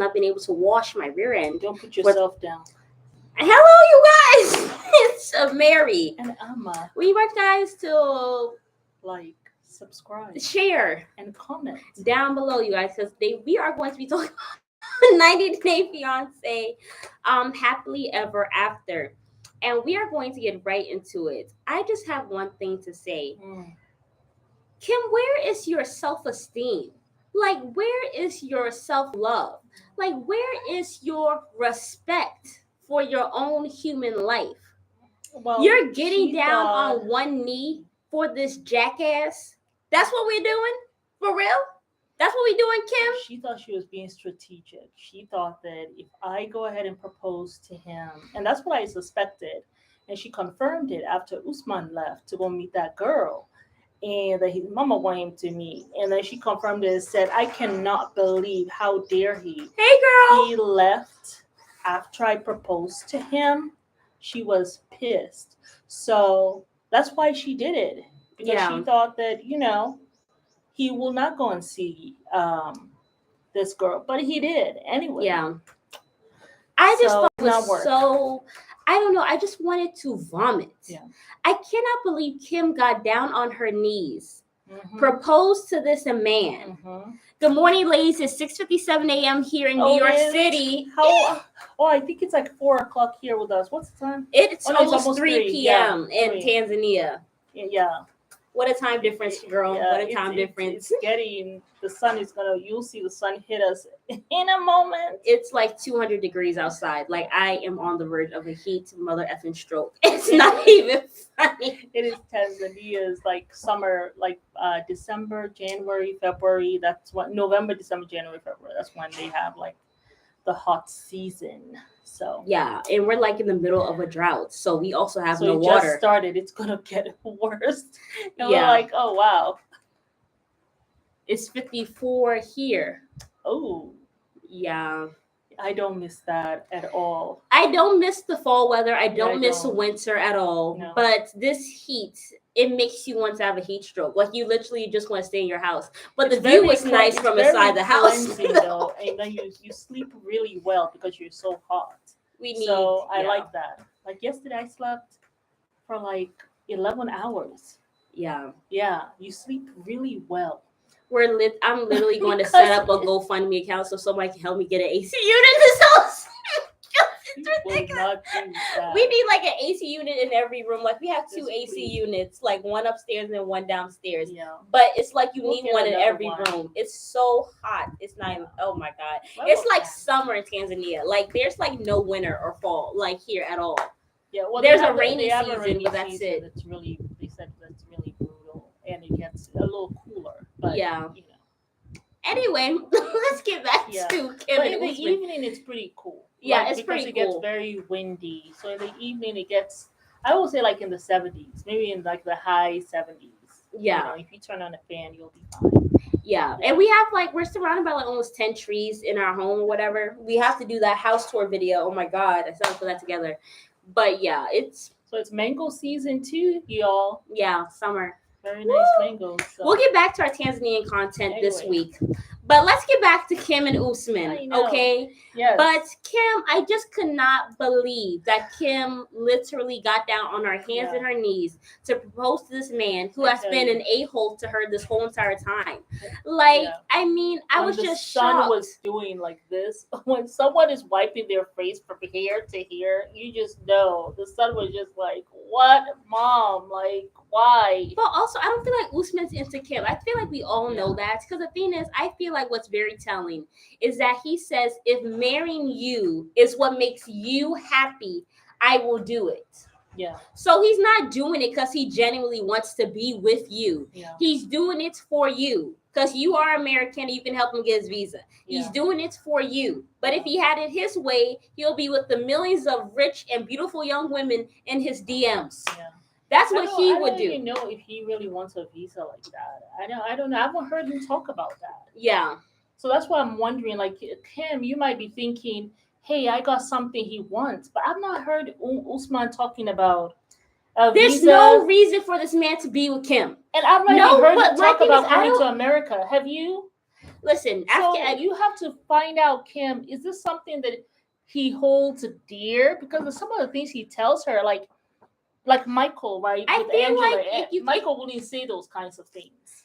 not been able to wash my rear end. Don't put yourself down. Hello, you guys. It's Mary. And Amma. We want guys to like, subscribe, share, and comment down below, you guys, because we are going to be talking about 90 Day Fiance, happily ever after, and we are going to get right into it. I just have one thing to say. Kim, where is your self-esteem? Like, where is your self-love? Like, where is your respect for your own human life? Well, you're getting down on one knee for this jackass? That's what we're doing? For real? That's what we're doing, Kim? She thought she was being strategic. She thought that if I go ahead and propose to him, and that's what I suspected, and she confirmed it after Usman left to go meet that girl, and that his mama wanted him to meet. And then she confirmed it and said, I cannot believe, how dare he. Hey, girl. He left after I proposed to him. She was pissed. So that's why she did it. Because she thought that, he will not go and see this girl. But he did anyway. Yeah. I just thought it was so... I don't know. I just wanted to vomit. Yeah. I cannot believe Kim got down on her knees, proposed to this man. Good morning, ladies. It's 6:57 a.m. here in New York City. I think it's like 4 o'clock here with us. What's the time? It's almost 3 p.m. in Tanzania. Yeah. What a time difference, girl. Yeah, what a time difference. It's getting, you'll see the sun hit us in a moment. It's like 200 degrees outside. Like, I am on the verge of a heat mother effing stroke. It's not even funny. It is Tanzania's like summer, like December, January, February. That's what, November, December, January, February. That's when they have like the hot season. So yeah, and we're like in the middle of a drought, so we also have no water. So it just started. It's gonna get worse. And we're like, oh wow, it's 54 here. Oh yeah, I don't miss that at all. I don't miss the fall weather. I don't miss winter at all. No. But this heat, it makes you want to have a heat stroke. Like, you literally just want to stay in your house. But the view is nice from inside the house. Though, and then you sleep really well because you're so hot. I like that. Like yesterday, I slept for like 11 hours. Yeah. Yeah, you sleep really well. I'm literally going to set up a GoFundMe account so somebody can help me get an AC unit in this house. It's ridiculous. We need like an AC unit in every room. Like, we have two AC units, like one upstairs and one downstairs. Yeah. But it's like you need one in every room. It's so hot. It's not even, oh my God. It's like summer in Tanzania. Like, there's like no winter or fall like here at all. Yeah, well, there's a rainy season, but that's it. They said that's really brutal, and it gets a little cooler. But yeah. Anyway, let's get back to Kim. But in the evening, it's pretty cool. Yeah, it's pretty cool. Because it gets very windy. So in the evening, it gets, I would say, like in the 70s, maybe in like the high 70s. Yeah. If you turn on a fan, you'll be fine. Yeah. And we have we're surrounded by like almost 10 trees in our home or whatever. We have to do that house tour video. Oh my God, I still have to put that together. But yeah, it's mango season too, y'all. Yeah, summer. Very nice mangoes. So. We'll get back to our Tanzanian content this week. But let's get back to Kim and Usman, okay? Yes. But Kim, I just could not believe that Kim literally got down on her hands and her knees to propose to this man who has been an a-hole to her this whole entire time. Like, I mean, I was just shocked. When the sun was doing like this, when someone is wiping their face from here to here, you just know. The sun was just like, what, Mom? Like, why? But also, I don't feel like Usman's into Kim. I feel like we all know that. Because the thing is, I feel like what's very telling is that he says, if marrying you is what makes you happy, I will do it. Yeah. So he's not doing it because he genuinely wants to be with you. Yeah. He's doing it for you because you are American. You can help him get his visa. He's doing it for you. But if he had it his way, he'll be with the millions of rich and beautiful young women in his DMs. Yeah. That's what he would do. I don't even know if he really wants a visa like that. I don't know. I haven't heard him talk about that. Yeah. So that's why I'm wondering, like, Kim, you might be thinking, hey, I got something he wants. But I've not heard Usman talking about a There's visa. no reason for this man to be with Kim. And I've not even heard him talk about coming to America. Have you? Listen, So after you have to find out, Kim, is this something that he holds dear? Because of some of the things he tells her, like Michael, right, I with feel Angela, like if you Michael wouldn't say those kinds of things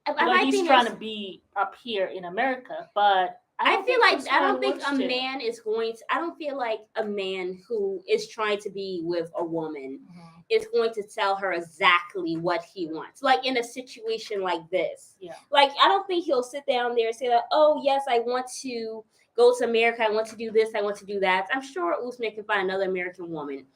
because my he's thing trying is to be up here in America. But I I don't feel think like I don't Usman think wants a to. man is going to. I don't feel like a man who is trying to be with a woman Mhm. is going to tell her exactly what he wants. Like in a situation like this, Yeah. like I don't think he'll sit down there and say that. Oh yes, I want to go to America. I want to do this. I want to do that. I'm sure Usman can find another American woman.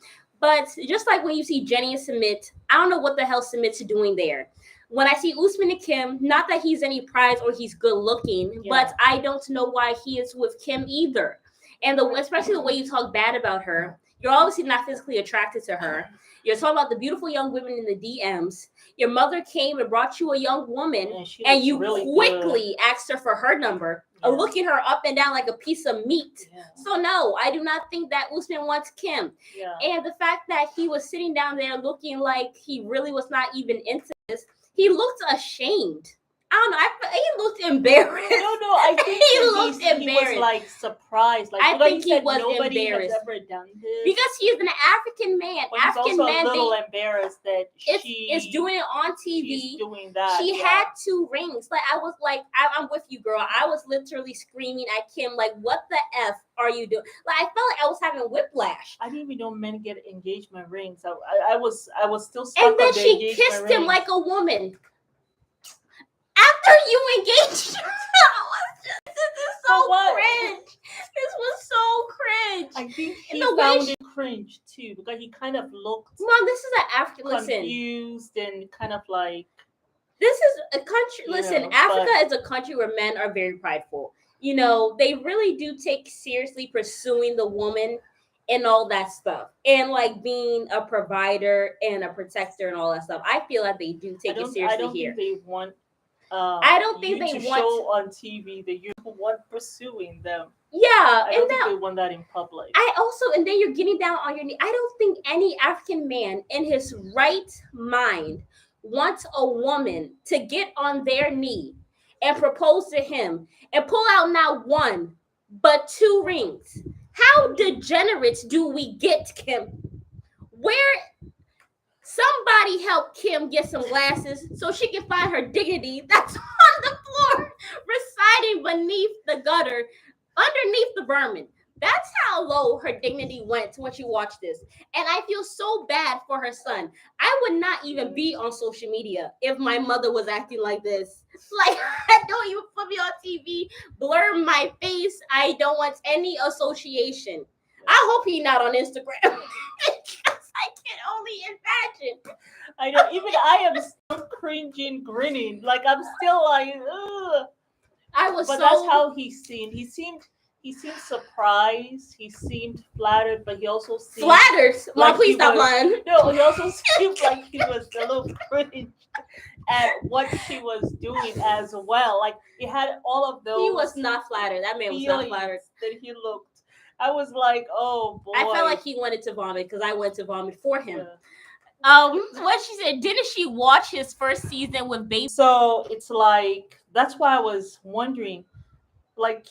But just like when you see Jenny and Submit, I don't know what the hell Submit's doing there. When I see Usman and Kim, not that he's any prize or he's good looking, Yeah. but I don't know why he is with Kim either. And especially the way you talk bad about her, you're obviously not physically attracted to her. You're talking about the beautiful young women in the DMs. Your mother came and brought you a young woman, And she and looks you really quickly asked her for her number, Yeah. looking her up and down like a piece of meat. Yeah. So no, I do not think that Usman wants Kim. Yeah. And the fact that he was sitting down there looking like he really was not even into this, he looked ashamed. I don't know. He looked embarrassed. No, I think He that looked he was embarrassed. like surprised, like I because think he he said was nobody has embarrassed. ever done this. Because he is an African man. But he's African also man, a little embarrassed that it's doing it on TV. she's doing that. She yeah. had 2 rings. Like I was like, I'm with you, girl. I was literally screaming at Kim, like, what the F are you doing? Like I felt like I was having whiplash. I didn't even know men get engagement rings. I was still stuck And on then the she engagement kissed rings. him like a woman. After you engaged her, this is so cringe. This was so cringe. I think he the way found she- it cringe too because he kind of looked Mom, this is an African. Listen, confused and kind of like this is a country. You Listen, know, Africa is a country where men are very prideful. You know, they really do take seriously pursuing the woman and all that stuff, and like being a provider and a protector and all that stuff. I feel like they do take it seriously I don't here. think they want. I don't think you they to want. show on TV that you're the one pursuing them. Yeah, I don't and think that they want that in public. I also, and then you're getting down on your knee. I don't think any African man in his right mind wants a woman to get on their knee and propose to him and pull out not 1 but 2 rings. How degenerate do we get, Kim? Where somebody help Kim get some glasses so she can find her dignity that's on the floor, residing beneath the gutter, underneath the vermin. That's how low her dignity went when she watched this. And I feel so bad for her son. I would not even be on social media if my mother was acting like this. Like, I don't even put me on TV, blur my face. I don't want any association. I hope he's not on Instagram. Because I can only imagine. I know. Even I am still cringing, grinning. Like I'm still like, ugh. I was But so that's how he seemed. He seemed surprised. He seemed flattered, but he also seemed flattered. Mom, like please he stop was- lying. No, he also seemed like he was a little cringe at what she was doing as well. Like he had all of those. He was not flattered. That man was not feelings flattered. that he looked. I was like, oh boy. I felt like he wanted to vomit because I went to vomit for him. Yeah. What she said, didn't she watch his first season with Baby? So it's like that's why I was wondering, like,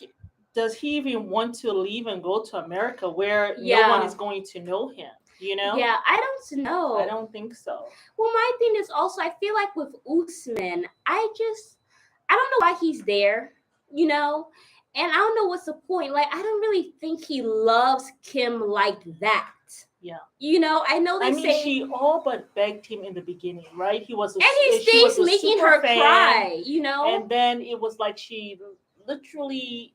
does he even want to leave and go to America where no one is going to know him? You know? Yeah, I don't know. I don't think so. Well, my thing is also, I feel like with Usman, I don't know why he's there, you know? And I don't know what's the point. Like, I don't really think he loves Kim like that. Yeah. You know, I know they say she all but begged him in the beginning, right? He was, and he she was stays a making super her fan, cry, you know? and then it was like she literally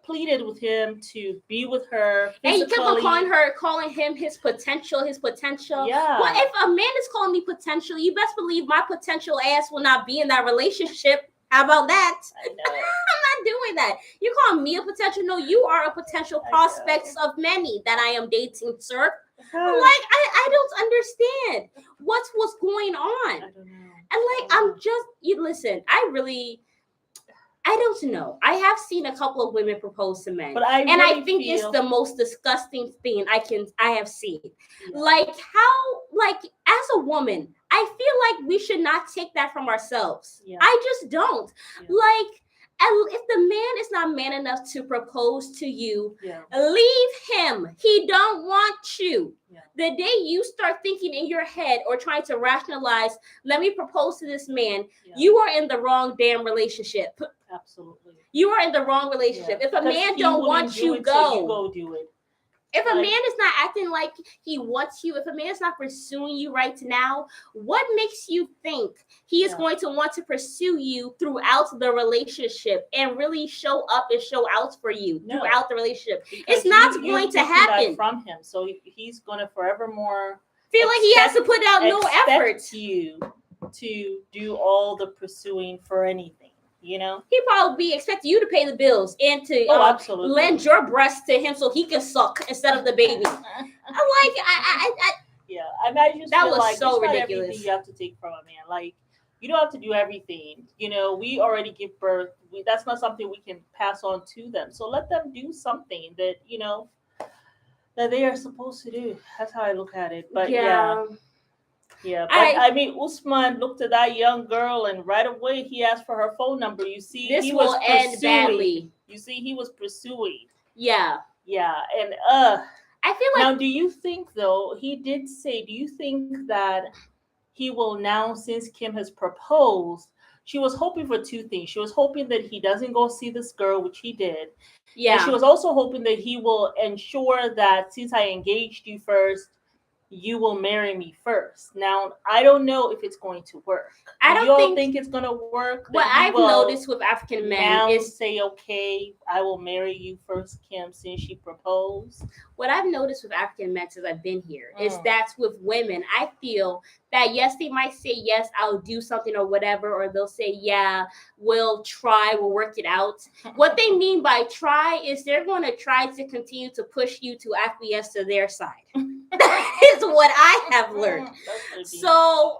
pleaded with him to be with her physically. And he kept on calling him his potential. Yeah. Well, if a man is calling me potential, you best believe my potential ass will not be in that relationship. How about that? I know. I'm not doing that. You call me a potential? No, you are a potential prospect of many that I am dating, sir. Like, I don't understand what's going on. I don't know. And like, I'm just, you listen, I don't know. I have seen a couple of women propose to men, But I think it's the most disgusting thing I have seen. Yeah. Like as a woman, I feel like we should not take that from ourselves. Yeah. I just don't. Yeah. Like And if the man is not man enough to propose to you, Yeah. leave him. He don't want you. Yeah. The day you start thinking in your head or trying to rationalize, let me propose to this man, Yeah. you are in the wrong damn relationship. Absolutely. You are in the wrong relationship. Yeah. If a 'Cause man he don't wouldn't want do you, it, so you go. go do it. If a Like, man is not acting like he wants you, if a man is not pursuing you right now, what makes you think he is Yeah. going to want to pursue you throughout the relationship and really show up and show out for you No. throughout the relationship? because It's not you've going to taken happen. that from him, so he's gonna forevermore Feel like he has to put out no effort. expect you to do all the pursuing for anything. You know? He probably expect you to pay the bills and to Absolutely. lend your breast to him so he can suck instead of the baby. I Yeah, I mean, I just That feel was like so it's not ridiculous. everything you have to take from a man. Like, you don't have to do everything. You know, we already give birth. That's not something we can pass on to them. So let them do something that that they are supposed to do. That's how I look at it. But yeah, yeah. but I mean, Usman looked at that young girl, and right away he asked for her phone number. You see, This he will was end pursuing. badly. You see, he was pursuing. Yeah. Yeah, and I feel like now, do you think though he did say? Do you think that he will now, since Kim has proposed? She was hoping for two things. She was hoping that he doesn't go see this girl, which he did, and she yeah. was also hoping that he will ensure that since I engaged you first, you will marry me first. Now, I don't know if it's going to work. I Do you don't all think think it's going to work? what That he I've will noticed with African men now is say, okay, I will marry you first, Kim, since she proposed? what I've noticed with African men since I've been here is Mm. that with women, I feel that yes, they might say yes, I'll do something or whatever, or they'll say yeah, we'll try, we'll work it out. What they mean by try is they're going to try to continue to push you to acquiesce to their side. That is what I have learned. That's what it means. So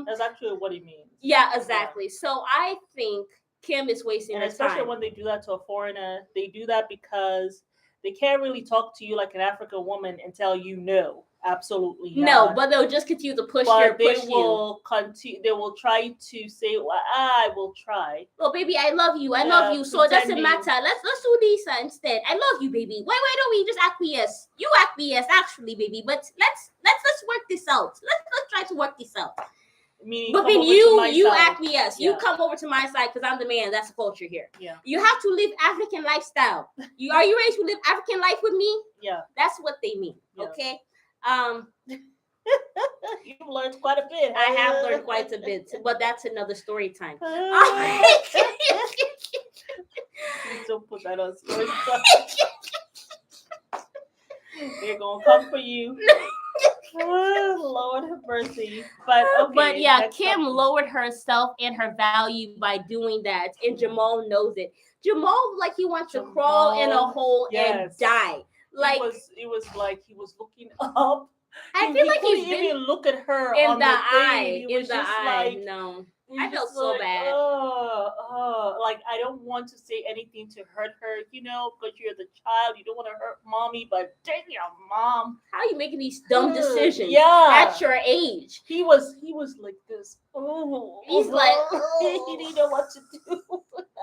That's actually what it means. yeah, exactly. So I think Kim is wasting And her especially time. when they do that to a foreigner, they do that because they can't really talk to you like an African woman and tell you no, absolutely No, not. but they'll just continue to push But they you. will continue. They will try to say, "Well, I will try." Well, baby, I love you. I Yeah, love you. So it doesn't pretending. matter. Let's do this instead. I love you, baby. Why don't we just acquiesce? You acquiesce, actually, baby. But let's work this out. Let's try to work this out. Meaning, But come then over to my you side. acquiesce. You Yeah. come over to my side because I'm the man. That's the culture here. Yeah, You have to live African lifestyle. Are you ready to live African life with me? yeah. That's what they mean. Yeah. Okay. You've learned quite a bit. I have learned quite a bit, but that's another story time. Please don't put that on story time. They're gonna come for you. Lord have mercy. But okay. But yeah, next Kim up. lowered herself and her value by doing that, and Jamal knows it. Jamal, like he wants to crawl in a Jamal, hole and yes. die. Like it was like he was looking up. I feel like couldn't he's been even look at her in on the the eye. thing. It was just like No, he I was felt just so like, bad. like I don't want to say anything to hurt her, because you're the child. You don't want to hurt mommy, but damn, mom, How are you making these dumb decisions? Yeah. At your age. He was like this. Oh, He's like, he didn't know what to do.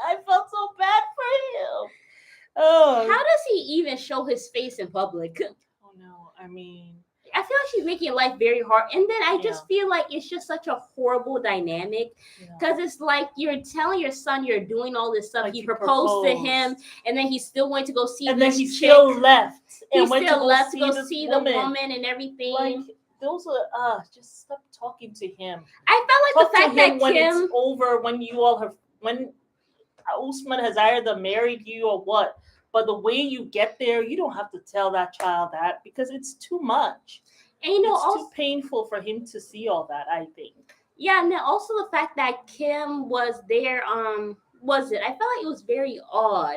I felt so bad for him. Oh, how does he even show his face in public? oh no, I mean, I feel like she's making life very hard. And then I just feel like it's just such a horrible dynamic. Because it's like you're telling your son you're doing all this stuff. Like he you proposed to him, and then he's still going to go see and then this he chick. still left. He And went still left to go go see the woman and everything. Like, those are just stop talking to him. I felt like the fact that when Kim, it's over, when you all have, when Usman has either married you or what. But the way you get there, you don't have to tell that child that, because it's too much. and It's also too painful for him to see all that, I think. yeah, and then also the fact that Kim was there. Was it? I felt like it was very odd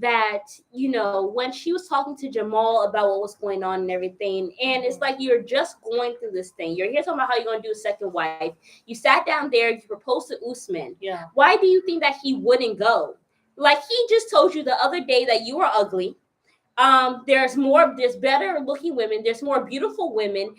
that when she was talking to Jamal about what was going on and everything, and it's like you're just going through this thing. You're here talking about how you're going to do a second wife. You sat down there. You proposed to Usman. Yeah. Why do you think that he wouldn't go? Like he just told you the other day that you were ugly. There's better looking women, there's more beautiful women.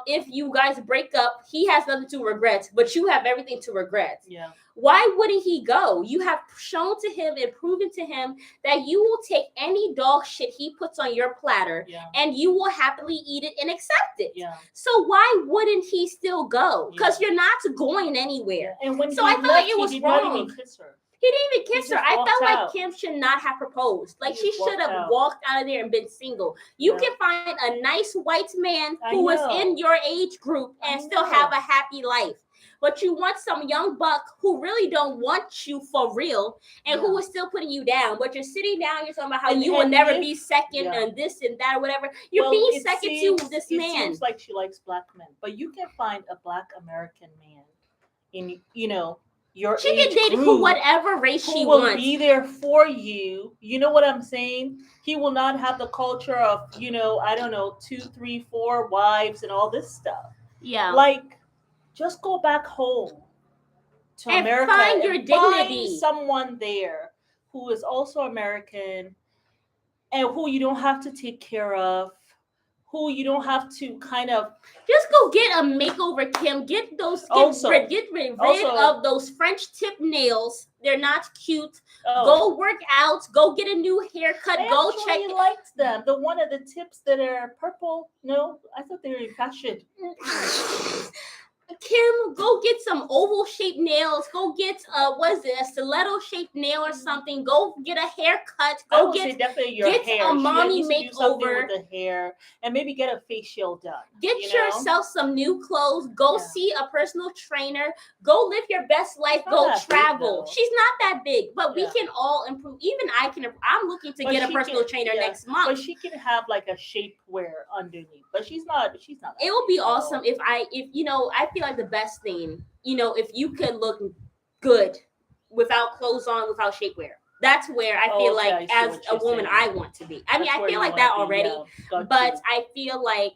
If you guys break up, he has nothing to regret, but you have everything to regret. Yeah. Why wouldn't he go? You have shown to him and proven to him that you will take any dog shit he puts on your platter, Yeah. and you will happily eat it and accept it. Yeah. So why wouldn't he still go? Because Yeah. you're not going anywhere. And when So he I felt left, like it was he did wrong. not even kiss her. He didn't even kiss He her. just I walked felt like out. Kim should not have proposed. Like, He she just should walked have out. walked out of there and been single. You Yeah. can find a nice white man I who was know. in your age group and I still know. have a happy life. But you want some young buck who really don't want you for real and who Yeah. is still putting you down. But you're sitting down, you're talking about how And- you will and never if- be second yeah. and this and that or whatever. You're Well, being it second seems- to this It man. seems like she likes black men, but you can find a black American man in your She can age date group who whatever race who she will wants. be there for you. You know what I'm saying? He will not have the culture of I don't know 2, 3, 4 wives and all this stuff. Yeah. Like, just go back home to And America find your and dignity. find someone there who is also American and who you don't have to take care of, who you don't have to kind of Just go get a makeover, Kim. Get rid of those French tip nails. They're not cute. Go work out. Go get a new haircut. Go check. I liked them. The one of the tips that are purple. No, I thought they were in fashion. Kim, go get some oval shaped nails. Go get what is it, a stiletto shaped nail or something. Go get a haircut. Go get definitely your get hair. a mommy She needs to do something makeover. with the hair and maybe get a facial done. Get yourself some new clothes. Go see a personal trainer. Go live your best life. Go travel. She's not that big, but we can all improve. Even I can. I'm looking to get a personal trainer next month. But she can have like a shapewear underneath. But she's not. It would be awesome if I feel like the best thing, if you could look good without clothes on, without shapewear. That's where I feel like as a woman I want to be. I mean, I feel like that already, but I feel like,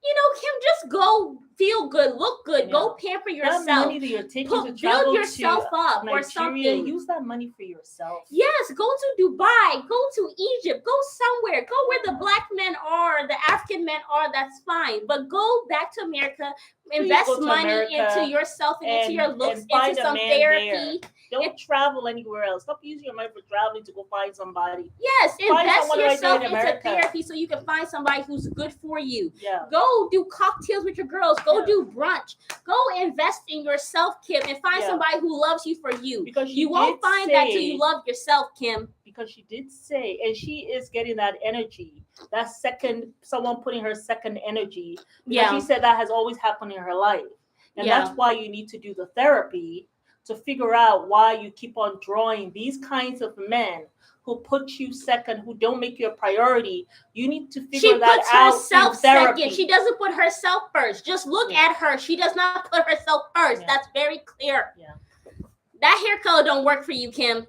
Kim, just go feel good, look good, go pamper yourself. That money that you're taking to travel build yourself up Nigeria, or something. Use that money for yourself. Yes, go to Dubai, go to Egypt, go somewhere, go where the black men are, the African men are. That's fine, but go back to America. Invest money into yourself and into your looks, into some therapy. Don't travel anywhere else. Stop using your money for traveling to go find somebody. Yes, invest yourself into therapy so you can find somebody who's good for you. Yeah. Go do cocktails with your girls. Go do brunch. Go invest in yourself, Kim, and find somebody who loves you for you. Because you won't find that till you love yourself, Kim. Because she did say, and she is getting that energy, that second, someone putting her second energy. Because she said that has always happened in her life. And that's why you need to do the therapy to figure out why you keep on drawing these kinds of men who put you second, who don't make you a priority. You need to figure that out. She puts herself second. She doesn't put herself first. Just look at her. She does not put herself first. That's very clear. Yeah. That hair color don't work for you, Kim.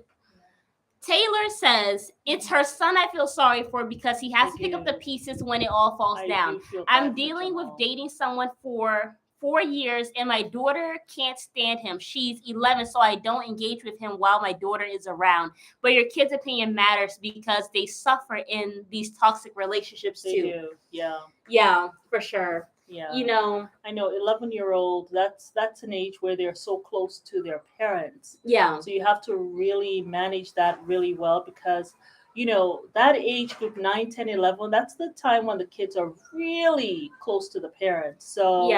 Taylor says, it's her son I feel sorry for because he has to pick up the pieces when it all falls down. I'm dealing with dating someone for 4 years and my daughter can't stand him. She's 11, so I don't engage with him while my daughter is around. But your kid's opinion matters because they suffer in these toxic relationships too. They do. Yeah. Yeah, for sure. Yeah. I know 11-year-old, that's an age where they're so close to their parents. Yeah. So you have to really manage that really well because that age group 9, 10, 11, that's the time when the kids are really close to the parents. So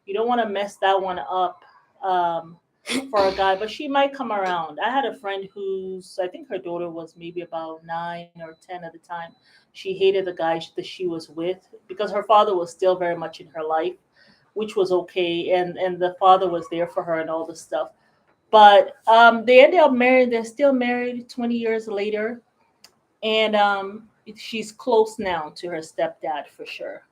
you don't want to mess that one up for a guy, but she might come around. I had a friend I think her daughter was maybe about 9 or 10 at the time. She hated the guy that she was with because her father was still very much in her life, which was okay. And the father was there for her and all this stuff. But they ended up married. They're still married 20 years later. And she's close now to her stepdad for sure.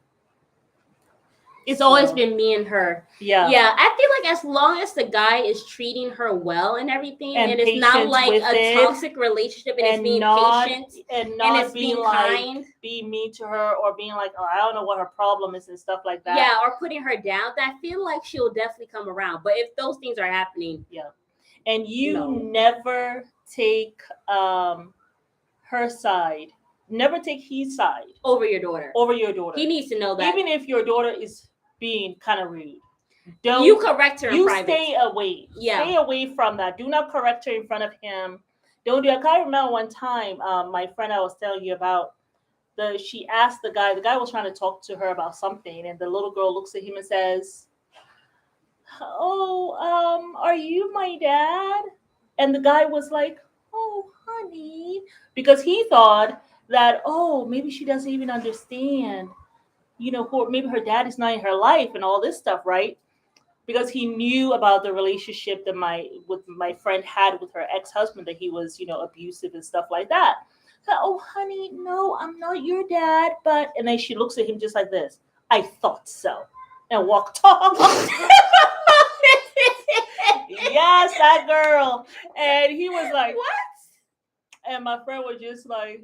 It's always been me and her. Yeah. Yeah. I feel like as long as the guy is treating her well and everything, and it's not like a toxic relationship and it's being patient and not it's being kind. Being mean to her or being like, oh, I don't know what her problem is and stuff like that. Yeah, or putting her down. I feel like she'll definitely come around. But if those things are happening. Yeah. And you never take her side Never take his side over your daughter. over your daughter. He needs to know that. Even if your daughter is being kind of rude, You don't correct her in you private. stay away. Yeah. Stay away from that. Do not correct her in front of him. Don't do. I can't remember one time. My friend I was telling you about. She asked the guy. The guy was trying to talk to her about something, and the little girl looks at him and says, "Oh, are you my dad?" And the guy was like, "Oh, honey," because he thought that, oh, maybe she doesn't even understand, who maybe her dad is not in her life and all this stuff, right? Because he knew about the relationship that my friend had with her ex-husband, that he was, abusive and stuff like that. So, oh, honey, no, I'm not your dad, but and then she looks at him just like this. I thought so, and walked off. Yes, that girl. And he was like, What? and my friend was just like,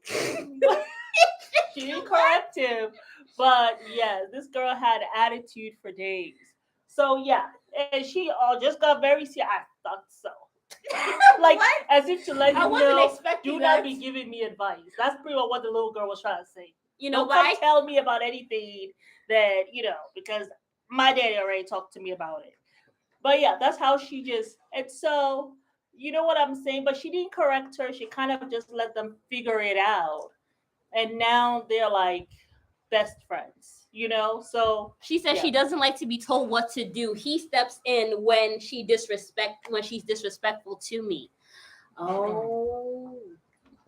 she didn't correct him. But yeah, this girl had attitude for days. So yeah, and she just got very serious. I thought so. Like, What? as if to let I him wasn't know, expecting do that. not be giving me advice. That's pretty much what the little girl was trying to say. You know Don't come why? tell me about anything that, because my daddy already talked to me about it. But yeah, that's how she just, and so, you know what I'm saying? But she didn't correct her. She kind of just let them figure it out. And now they're like best friends. So She says yeah. she doesn't like to be told what to do. He steps in when she's disrespectful to me. Oh.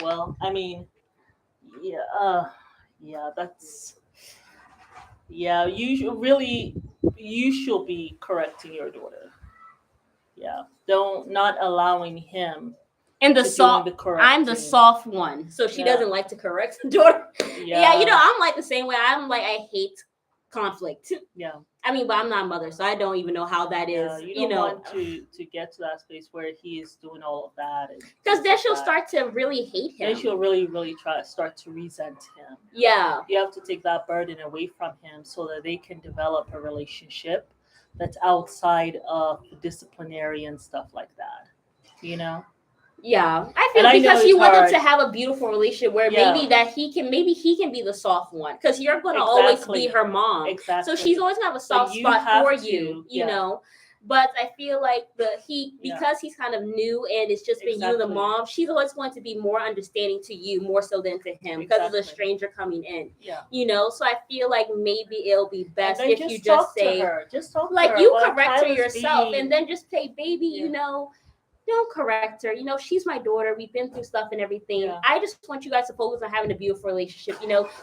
Well, I mean, yeah, yeah, that's, yeah. You should be correcting your daughter. Yeah, don't not allowing him And the to doing soft, the I'm the correcting. soft one, so she Yeah. doesn't like to correct the daughter. Yeah, Yeah, I'm like the same way. I'm like, I hate conflict. yeah. I mean, but I'm not a mother, so I don't even know how that Yeah, is. you don't want to get to that space where he is doing all of that, and Because things then like she'll that. start to really hate Then him. she'll really, really start to resent him. Yeah. You have to take that burden away from him so that they can develop a relationship that's outside of disciplinary and stuff like that. You know? Yeah, I And feel I know because you it's want them hard. to have a beautiful relationship where Yeah. maybe he can be the soft one because you're gonna always Exactly. be her mom, Exactly. so she's always gonna have a So soft you spot have for to, you, yeah. But I feel like Yeah. because he's kind of new and it's just been you and the Exactly. mom, she's always going to be more understanding to you more so than to him because it's a Exactly. stranger coming in, Yeah. So I feel like maybe it'll be And best then if just you just talk say to her. Just talk to like her. you Well, correct her Kyla's yourself being, and then just say, baby, yeah. don't correct her. She's my daughter. We've been through stuff and everything. Yeah. I just want you guys to focus on having a beautiful relationship.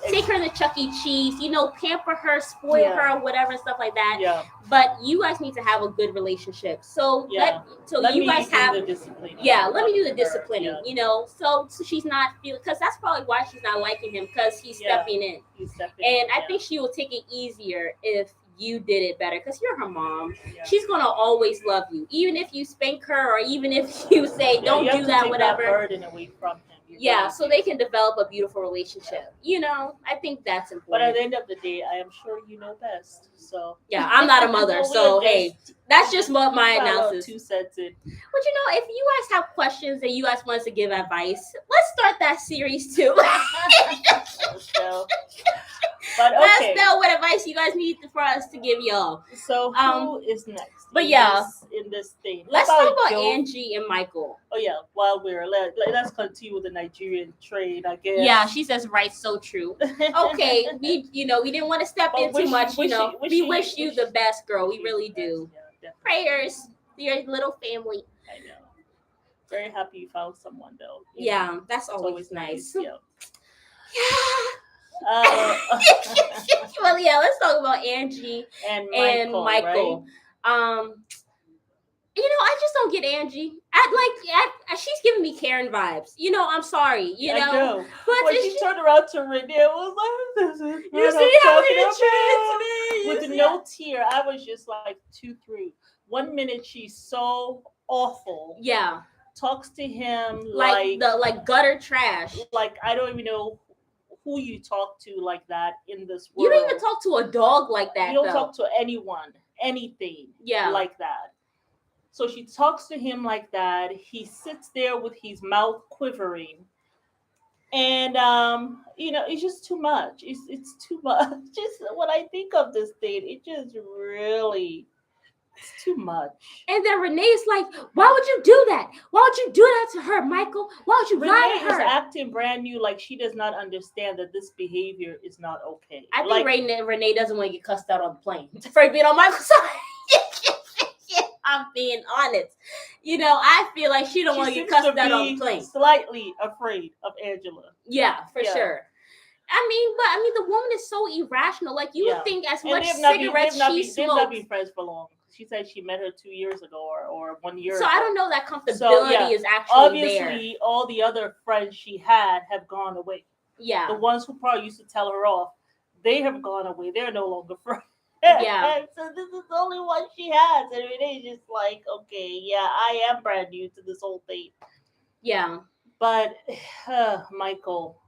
Take her to Chuck E. Cheese, pamper her, spoil Yeah. her, whatever, and stuff like that. Yeah. But you guys need to have a good relationship. So Yeah. Let you me guys do have the disciplining. let me do the Her. disciplining, Yeah. so she's not feeling, because that's probably why she's not liking him, because he's Yeah. stepping in. He's stepping And in, I yeah. think she will take it easier if you did it better, because you're her mom. Yeah. She's gonna always love you, even if you spank her or even if you say Yeah, don't you have do to that, take whatever. that burden away from him. So they can develop a beautiful relationship. I think that's important. But at the end of the day, I am sure you know best. So yeah, I'm not a mother, so hey, that's just what my put a little analysis. 2 cents in. But if you guys have questions and you guys want us to give advice, let's start that series too. So, but Let okay. us know what advice you guys need for us to give y'all. So who is next? But in this thing. Let's talk about Joe? Angie and Michael. Oh yeah, while let's continue with the Nigerian trade, I guess. Yeah, she says right, so true. Okay, we didn't want to step in too much. We wish you the best, girl. We really do. Yeah, prayers to your little family. I know. Very happy you found someone though. Yeah, that's always nice. Yeah. Well, yeah, let's talk about Angie and Michael. Right? I just don't get Angie. She's giving me Karen vibes. I'm sorry. I know. But when she turned around to Renee, I was like, "This is you see how he treats me with no tear." I was just like too through. 1 minute she's so awful. Yeah. Talks to him like gutter trash. Like I don't even know who you talk to like that in this world. You don't even talk to a dog like that. You don't talk to anyone, anything like that. So she talks to him like that. He sits there with his mouth quivering. And it's just too much. It's too much. Just when I think of this thing, it just really it's too much. And then Renee's like, why would you do that? Why would you do that to her, Michael? Why would you lie Renee to is her? acting brand new, like she does not understand that this behavior is not okay. I think Like Renee doesn't want to get cussed out on the plane for being on Michael's side. I'm being honest. I feel like she don't she want to get seems cussed to out on the be plane. slightly afraid of Angela. Yeah, for Yeah, sure. But the woman is so irrational. Like you would yeah. think as And much cigarettes she they've not smokes. been friends for long. She said she met her 2 years ago or 1 year So ago. I don't know that So yeah, comfortability is actually there. obviously all the other friends she had have gone away. The Yeah, ones who probably used to tell her off, they have gone away. They're no longer friends. yeah, So this is the only one she has, and Renee's just like, okay, yeah, I am brand new to this whole thing. yeah. But Michael,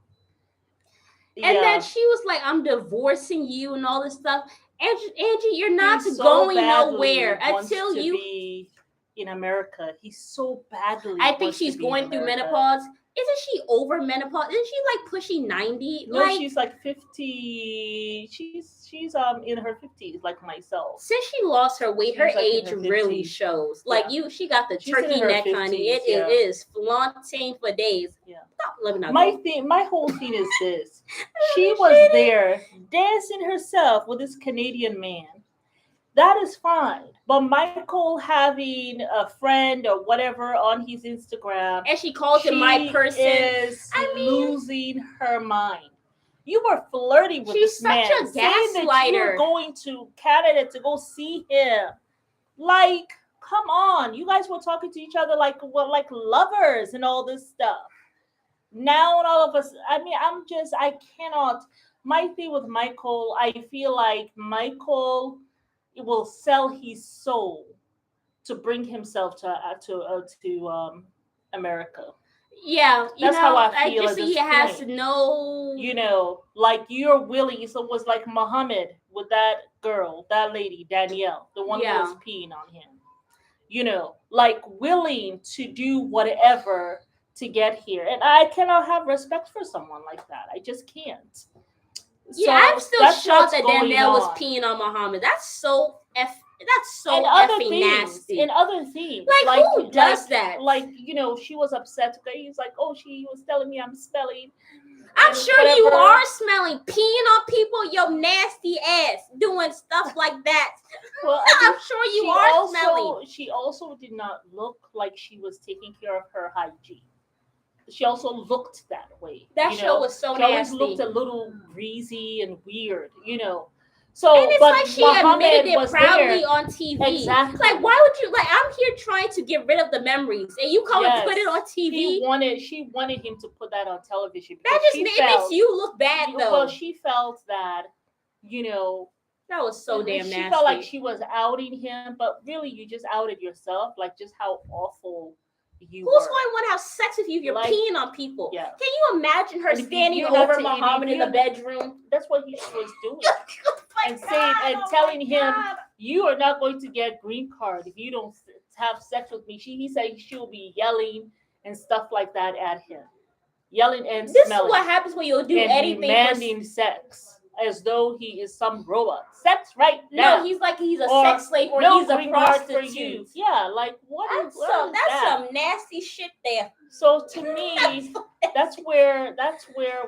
And then yeah, she was like, "I'm divorcing you" and all this stuff. Angie, you're he not so going badly nowhere wants until to you. be in America. He so badly I think wants to she's be in going through America. menopause. Isn't she over menopause? Isn't she like pushing 90? No, Like she's like 50. She's in her 50s, like myself. since she lost her weight, her She's like in age her really 50s. shows. Like Yeah. she got the She's in turkey her neck, honey. 50s. It Yeah. is flaunting for days. Yeah. Stop, let me not go. My whole thing is this. Are She you was shitty? there dancing herself with this Canadian man. That is fine. But Michael having a friend or whatever on his Instagram, And she calls him my she person. is I mean, losing her mind. You were flirting with she's this such man, a saying that you were gaslighter. going to Canada to go see him. Like, come on. You guys were talking to each other like lovers and all this stuff. Now all of us, I mean, I cannot. My thing with Michael, I feel like Michael will sell his soul to bring himself to America. Yeah, That's how I I feel just at see he this has point. no. Like you're willing. So it was like Muhammad with that girl, that lady, Danielle, the one who was Yeah, peeing on him. Like willing to do whatever to get here. And I cannot have respect for someone like that. I just can't. yeah. I'm So still that's shocked what's that going Danielle was on. peeing on Muhammad. That's so That's And so other effing things, nasty. like Like who does that? she was upset. Okay, he's like, oh, she was telling me I'm smelling I'm and sure you whatever. are smelling, peeing on people, your nasty ass, doing stuff like that. Well, I I'm mean, sure you are smelling. she also did not look like she was taking care of her hygiene. She also looked that way. That show was so She always nasty. looked a little greasy and weird. And So, it's but like she admitted Muhammad it was proudly there. on TV. Exactly. Like, why would you? Like, I'm here trying to get rid of the memories, and you come and put it Yes. on TV. She wanted him to put that on television That because just she it makes felt, you look bad, though. well, she felt that, you know, That was so damn she nasty. felt like she was outing him, but really you just outed yourself, like just how awful you Who's were. going to want to have sex with you if you're Like, peeing on people? yeah. Can you imagine her And if standing you're not over ta- and if Muhammad in the you're- bedroom? That's what he was doing. My And saying and God, oh telling my him, God. you are not going to get green card if you don't have sex with me. He said she'll be yelling and stuff like that at him, yelling and This smelling is what happens when you'll do and anything demanding sex as though he is some robot. Sex right for. now. No, he's like he's a Or sex slave or no he's a green card for prostitute. you. Yeah, like what is That's that? some nasty shit there. So to me, that's where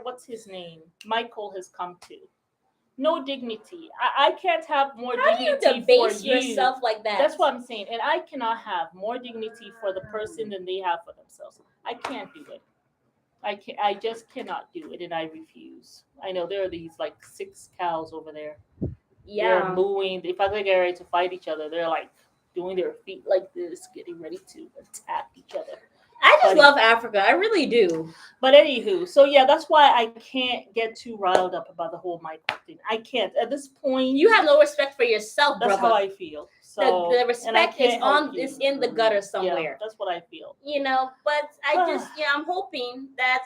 what's his name, Michael, has come to. No dignity. I can't have more How do you dignity for debase you. yourself like that? That's what I'm saying. And I cannot have more dignity for the person than they have for themselves. I can't do it. I just cannot do it, and I refuse. I know there are these like 6 cows over there. They're Yeah. mooing. If I get ready to fight each other, they're like doing their feet like this, getting ready to attack each other. I just Funny. love Africa. I really do. But anywho, so yeah, that's why I can't get too riled up about the whole Michael thing. I can't at this point. You have no respect for yourself, That's brother. how I feel. So the and I respect can't is on help you. is in the gutter Yeah, somewhere. that's what I feel. But I just I'm hoping that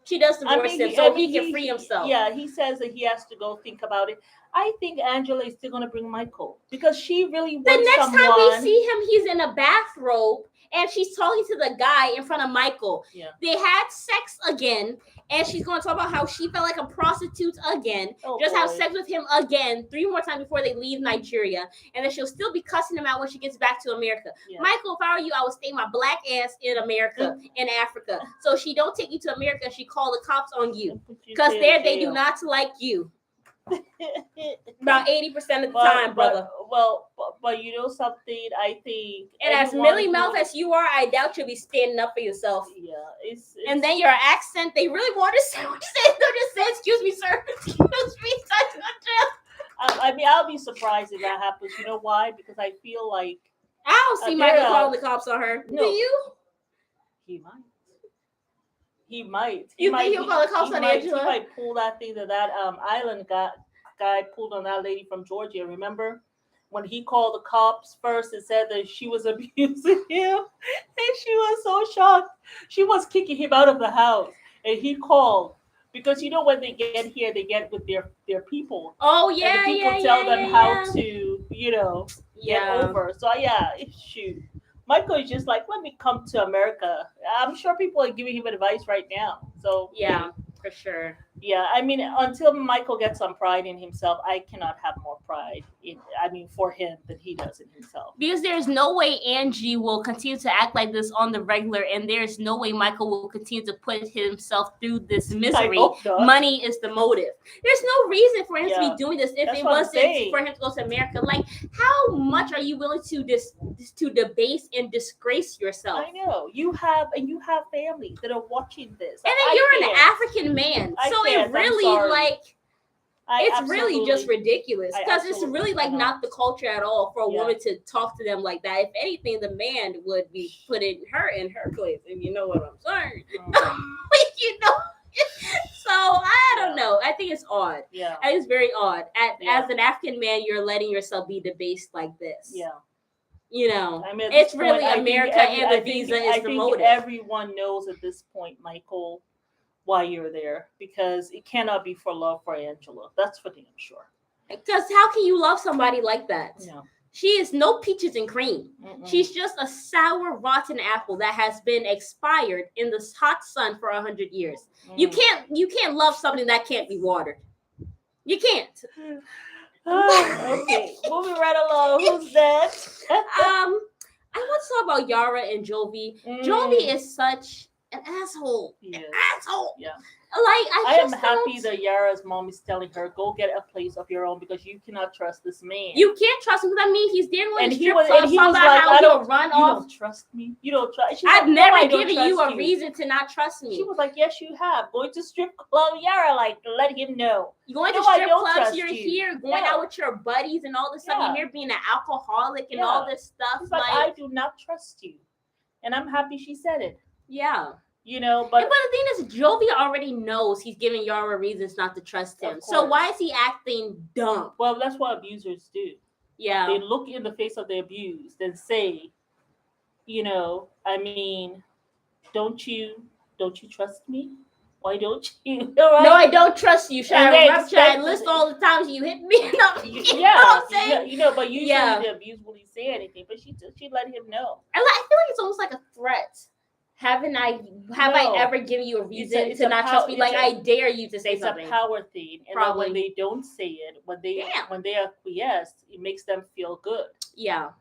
she does divorce him so he can free himself. Yeah, he says that he has to go think about it. I think Angela is still gonna bring Michael because she really The wants next someone. time we see him, he's in a bathrobe and she's talking to the guy in front of Michael. Yeah. They had sex again, and she's going to talk about how she felt like a prostitute again. Oh, just have boy. sex with him again 3 more times before they leave Nigeria, and then she'll still be cussing him out when she gets back to America. Yeah. Michael, if I were you, I would stay my black ass in America, in Africa, so she don't take you to America. She call the cops on you because there they do not like you. About 80% of the time, brother. But you know something, I think. And as Millie Mouth as you are, I doubt you'll be standing up for yourself. Yeah, it's and then your accent, they really want to say what you say. They'll just say, "Excuse me, sir. Excuse me, sir." I mean, I'll be surprised if that happens. You know why? Because I feel like I don't see Michael calling the cops on her. No. Do you? He might. He might. You think he'll call the cops on Angela? He might pull that thing that island guy pulled on that lady from Georgia. Remember when he called the cops first and said that she was abusing him, and she was so shocked. She was kicking him out of the house, and he called because you know when they get here, they get with their people. Oh yeah, and the people tell them how to get over. So shoot. Michael is just like, let me come to America. I'm sure people are giving him advice right now. So yeah, for sure. Yeah, I mean, until Michael gets some pride in himself, I cannot have more pride for him than he does in himself. Because there's no way Angie will continue to act like this on the regular, and there's no way Michael will continue to put himself through this misery. Money is the motive. There's no reason for him to be doing this if it wasn't for him to go to America. Like, how much are you willing to debase and disgrace yourself? I know you have family that are watching this, and then you're an African man, so it really it's really just ridiculous because it's really not the culture at all for a woman to talk to them like that. If anything, the man would be putting her in her place, if you know what I'm saying. So I don't know. I think it's odd. Yeah, it's very odd. As an African man, you're letting yourself be debased like this. Yeah. I mean, it's really America, and the visa is the motive. Everyone knows at this point, Michael, why you're there, because it cannot be for love for Angela. That's for damn sure. Because how can you love somebody like that? Yeah. She is no peaches and cream. Mm-mm. She's just a sour, rotten apple that has been expired in the hot sun for 100 years. Mm. You can't love something that can't be watered. You can't. Okay, moving right along. Who's that? I want to talk about Yara and Jovi. Jovi is such an asshole. Yes. An asshole. Yeah. Like I am happy that Yara's mom is telling her, go get a place of your own because you cannot trust this man. You can't trust him because I mean he's there with he was like, how he'll run off. You don't trust me. You don't trust. I've never given you a reason to not trust me. She was like, yes, you have. Going to strip club, Yara, let him know. You going to strip clubs, you're here, going out with your buddies and all this stuff. You're here being an alcoholic and all this stuff. She's like, I do not trust you. And I'm happy she said it. Yeah. But the thing is, Jovi already knows he's giving Yara reasons not to trust him. So why is he acting dumb? Well, that's what abusers do. Yeah. They look in the face of the abused and say, I mean, don't you trust me? Why don't you? Right? No, I don't trust you. Should I list all the times you hit me? No, but usually the abused won't say anything. But she let him know. I feel like it's almost like a threat. Have I ever given you a reason to not trust me? Like I dare you to say something. It's a power thing, and then when they don't say it, when they acquiesce, it makes them feel good. Yeah,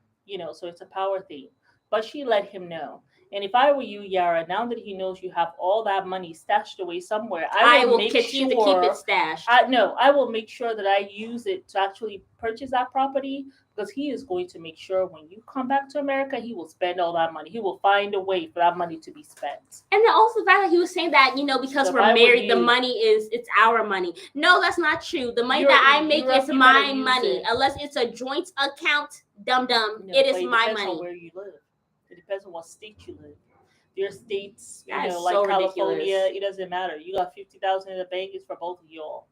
so it's a power thing. But she let him know. And if I were you, Yara, now that he knows you have all that money stashed away somewhere, I will continue to keep it stashed. I will make sure that I use it to actually purchase that property because he is going to make sure when you come back to America, he will spend all that money. He will find a way for that money to be spent. And then also the fact that he was saying that, because we're married, the money it's our money. No, that's not true. The money that I make is my money. Unless it's a joint account, dum-dum, it is my money. On where you live. It depends on what state you live. There are states, like so California, ridiculous. It doesn't matter. You got $50,000 in the bank, it's for both of y'all.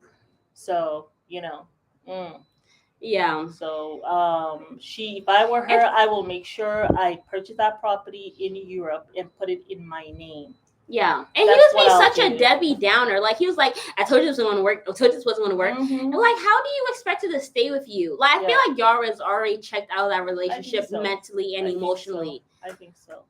So, Yeah. So, if I were her, I will make sure I purchase that property in Europe and put it in my name. Yeah, and he was being such a Debbie Downer. Like he was like, "I told you this wasn't going to work. I told you this wasn't going to work." Mm-hmm. And like, how do you expect it to stay with you? Like, I feel like Yara's already checked out of that relationship mentally and emotionally. I think so.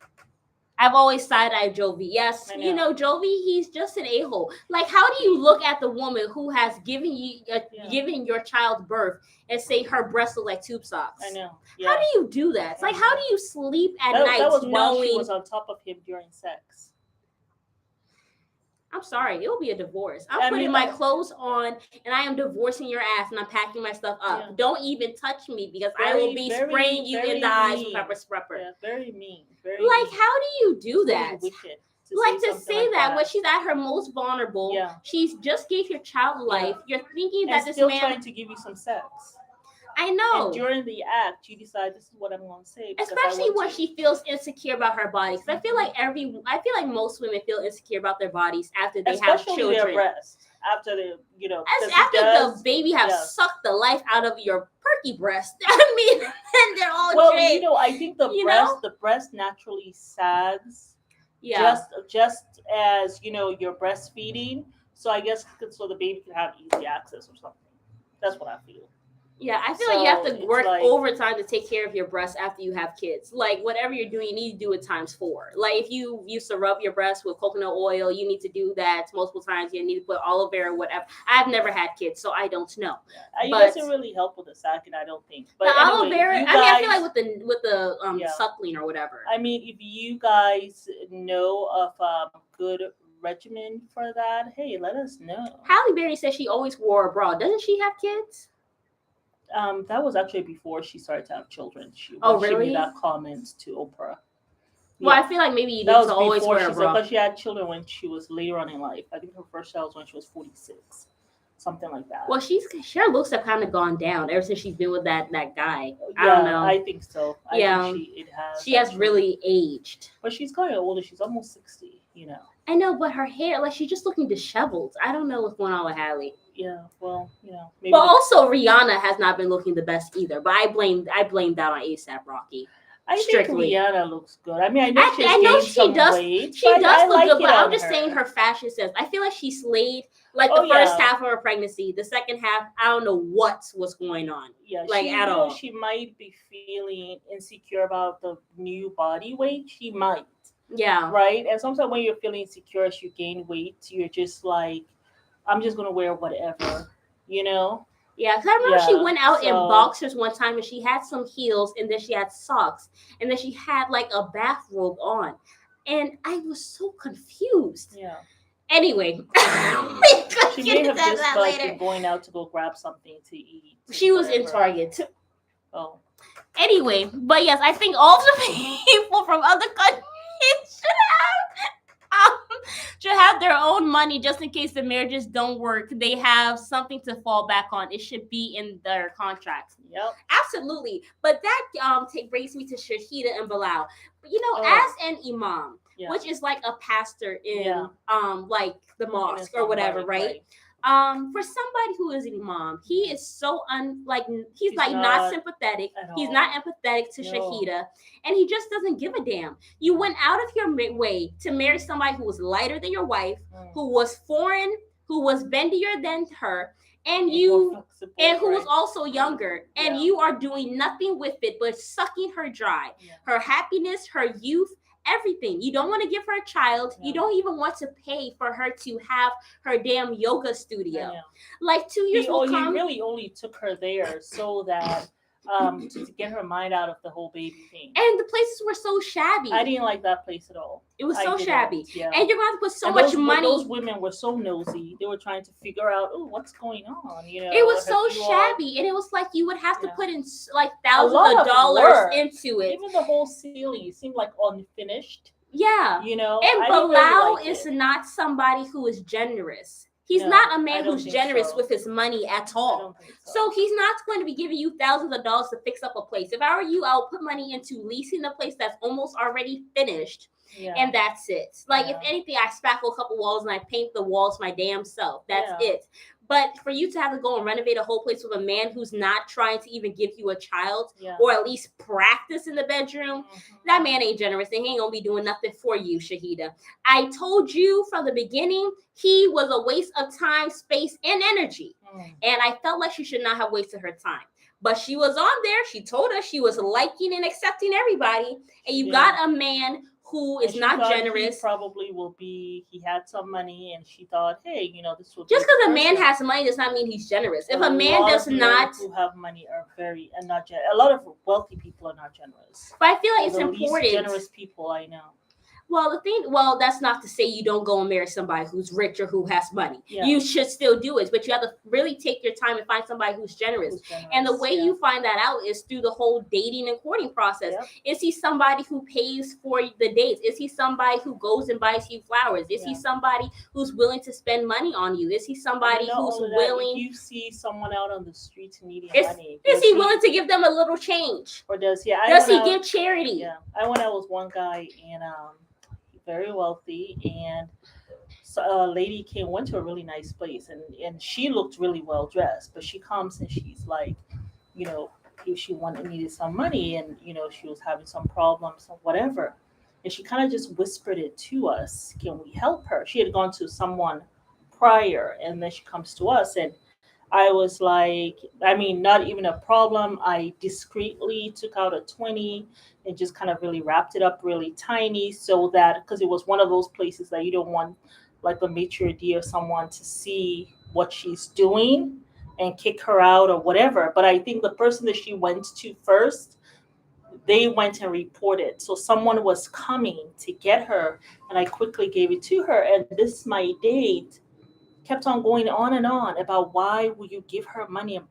I've always side-eyed Jovi. Yes, I you know. know, Jovi, he's just an a-hole. Like, how do you look at the woman who has given you, Yeah. given your child birth and say her breasts look like tube I socks? know. How Yeah. do you do that? It's I like, how do know. you sleep at That night was while she knowing? was on top of him during sex. I'm sorry, it'll be a divorce. I'm I putting mean, my clothes on and I am divorcing your ass and I'm packing my stuff up. yeah. Don't even touch me because I will Very, be very, spraying you in very the eyes with mean. pepper sprepper. Yeah, very mean. Very Like, mean. how do you do It's really that? wicked to Like, say to something say like that when that. she's at her most vulnerable, Yeah. she's just gave your child Yeah. life. You're thinking And that this still man, trying to give you some sex. I And know, during the act, you decide this is what I'm going to say because I especially want when to. she feels insecure about her body. Because I feel like most women feel insecure about their bodies after they have Especially their children. breast after they, As because he after does. the baby have Yes. sucked the life out of your perky breast. I mean, and they're all Well, draped. I think You know? the breast naturally sags Yeah. just as you're breastfeeding. So I guess so the baby can have easy access or something. That's what I feel. Yeah, I feel like you have So to it's work like, overtime to take care of your breast after you have kids. Like, whatever you're doing, you need to do it times 4. Like, if you used to rub your breast with coconut oil, you need to do that multiple times. You need to put aloe vera, whatever. I've never had kids, so I don't know. it But doesn't really help with the sagging, I don't think. But the aloe anyway, vera, you I mean, I feel guys, like with the yeah. suckling or whatever. I mean, if you guys know of good regimen for that, hey, let us know. Halle Berry says she always wore a bra. Doesn't she have kids? That was actually before she started to have children. She really? made that comment to Oprah. Well, Yeah. I feel like maybe you That need was to always before wear a she said, bra. but she had children when she was later on in life. I think her first child was when she was 46, something like that. Well, her looks have kind of gone down ever since she's been with that guy. I Yeah, don't know. I think so. Yeah. I think it has. She has actually. really aged. But she's getting older. She's almost 60. I know, but her hair, like, she's just looking disheveled. I don't know what's going on with Halle. Yeah, well, maybe. But also Rihanna has not been looking the best either. But I blame that on ASAP Rocky. I strictly. think Rihanna looks good. I mean, I know I she's know gained she some does. weight. She does look like good, it but I'm on just her. saying her fashion sense. I feel like she slayed like Oh, the first yeah. half of her pregnancy. The second half, I don't know what's going on. Yeah, like she, at all. She might be feeling insecure about the new body weight. She might. Yeah. Right? And sometimes when you're feeling insecure as you gain weight, you're just like, I'm just going to wear whatever, Yeah, because I remember she went out in so- boxers one time and she had some heels and then she had socks and then she had like a bathrobe on. And I was so confused. Yeah. Anyway, she may have just been going out to go grab something to eat. She was in Target. Oh. Anyway, but yes, I think all the people from other countries should have their own money just in case the marriages don't work. They have something to fall back on. It should be in their contracts. Yep. Absolutely. But that brings me to Shahida and Bilal. As an imam, which is like a pastor in like the mosque or whatever, right? For somebody who is an imam, he is so he's like not sympathetic. He's not empathetic to Shahida, and he just doesn't give a damn. You went out of your way to marry somebody who was lighter than your wife, who was foreign, who was bendier than her, and who was also younger, and you are doing nothing with it but sucking her dry. Her happiness, her youth, everything. You don't want to give her a child. You don't even want to pay for her to have her damn yoga studio. Like 2 years will come. He really only took her there so that to get her mind out of the whole baby thing. And the places were so shabby. I didn't like that place at all. It was so shabby. Yeah. And you're going to put so much money. Those women were so nosy. They were trying to figure out, what's going on. It was so shabby. And it was like you would have to put in like thousands of dollars into it. Even the whole ceiling seemed like unfinished. Yeah. And Bilal is not somebody who is generous. He's not a man who's generous with his money at all. So he's not going to be giving you thousands of dollars to fix up a place. If I were you, I would put money into leasing a place that's almost already finished. Yeah. And that's it. Like, if anything, I spackle a couple walls and I paint the walls my damn self. That's it. But for you to have to go and renovate a whole place with a man who's not trying to even give you a child or at least practice in the bedroom, that man ain't generous and he ain't gonna be doing nothing for you, Shahida. I told you from the beginning, he was a waste of time, space, and energy. And I felt like she should not have wasted her time. But she was on there. She told us she was liking and accepting everybody. And you got a man who And is she not thought he generous. probably will be, he had some money and she thought, hey, this will be Just a good because a man person. has money does not mean he's generous. A If a man lot does of men not, who have money are not a lot of wealthy people are not generous. but I feel like They're it's the least important. generous people I know. Well, that's not to say you don't go and marry somebody who's rich or who has money. Yeah. You should still do it, but you have to really take your time and find somebody who's generous. Who's generous. And the way yeah. you find that out is through the whole dating and courting process. Yep. Is he somebody who pays for the dates? Is he somebody who goes and buys you flowers? Is he Yeah. somebody who's willing to spend money on you? Is he somebody not who's only that, if willing? you see someone out on the streets needing Is, money, is he willing to give them a little change? or does he? Does he give charity? Yeah, I went out with one guy and very wealthy, and so a lady went to a really nice place, and she looked really well dressed, but she comes and she's like, you know, if she needed some money, and she was having some problems or whatever, and she kind of just whispered it to us, can we help her? She had gone to someone prior, and then she comes to us, and I was like, I mean, not even a problem. I discreetly took out a 20 and just kind of really wrapped it up really tiny, so that, because it was one of those places that you don't want like a maitre d' or someone to see what she's doing and kick her out or whatever. But I think the person that she went to first, they went and reported. So someone was coming to get her, and I quickly gave it to her. And this, my date, kept on going on and on about why would you give her money, and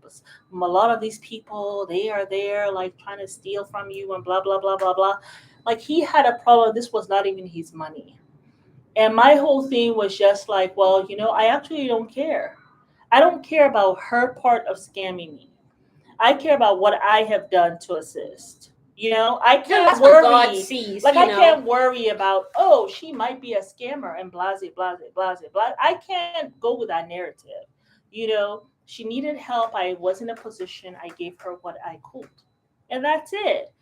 a lot of these people, they are there like trying to steal from you and blah blah blah blah blah. Like, he had a problem, this was not even his money. And my whole thing was just like, well, I actually don't care. I don't care about her part of scamming me. I care about what I have done to assist. I can't That's what God worry. sees. Like, I can't worry about, oh, she might be a scammer and blase, blase, blase, blase. I can't go with that narrative. She needed help. I was in a position. I gave her what I could. And that's it.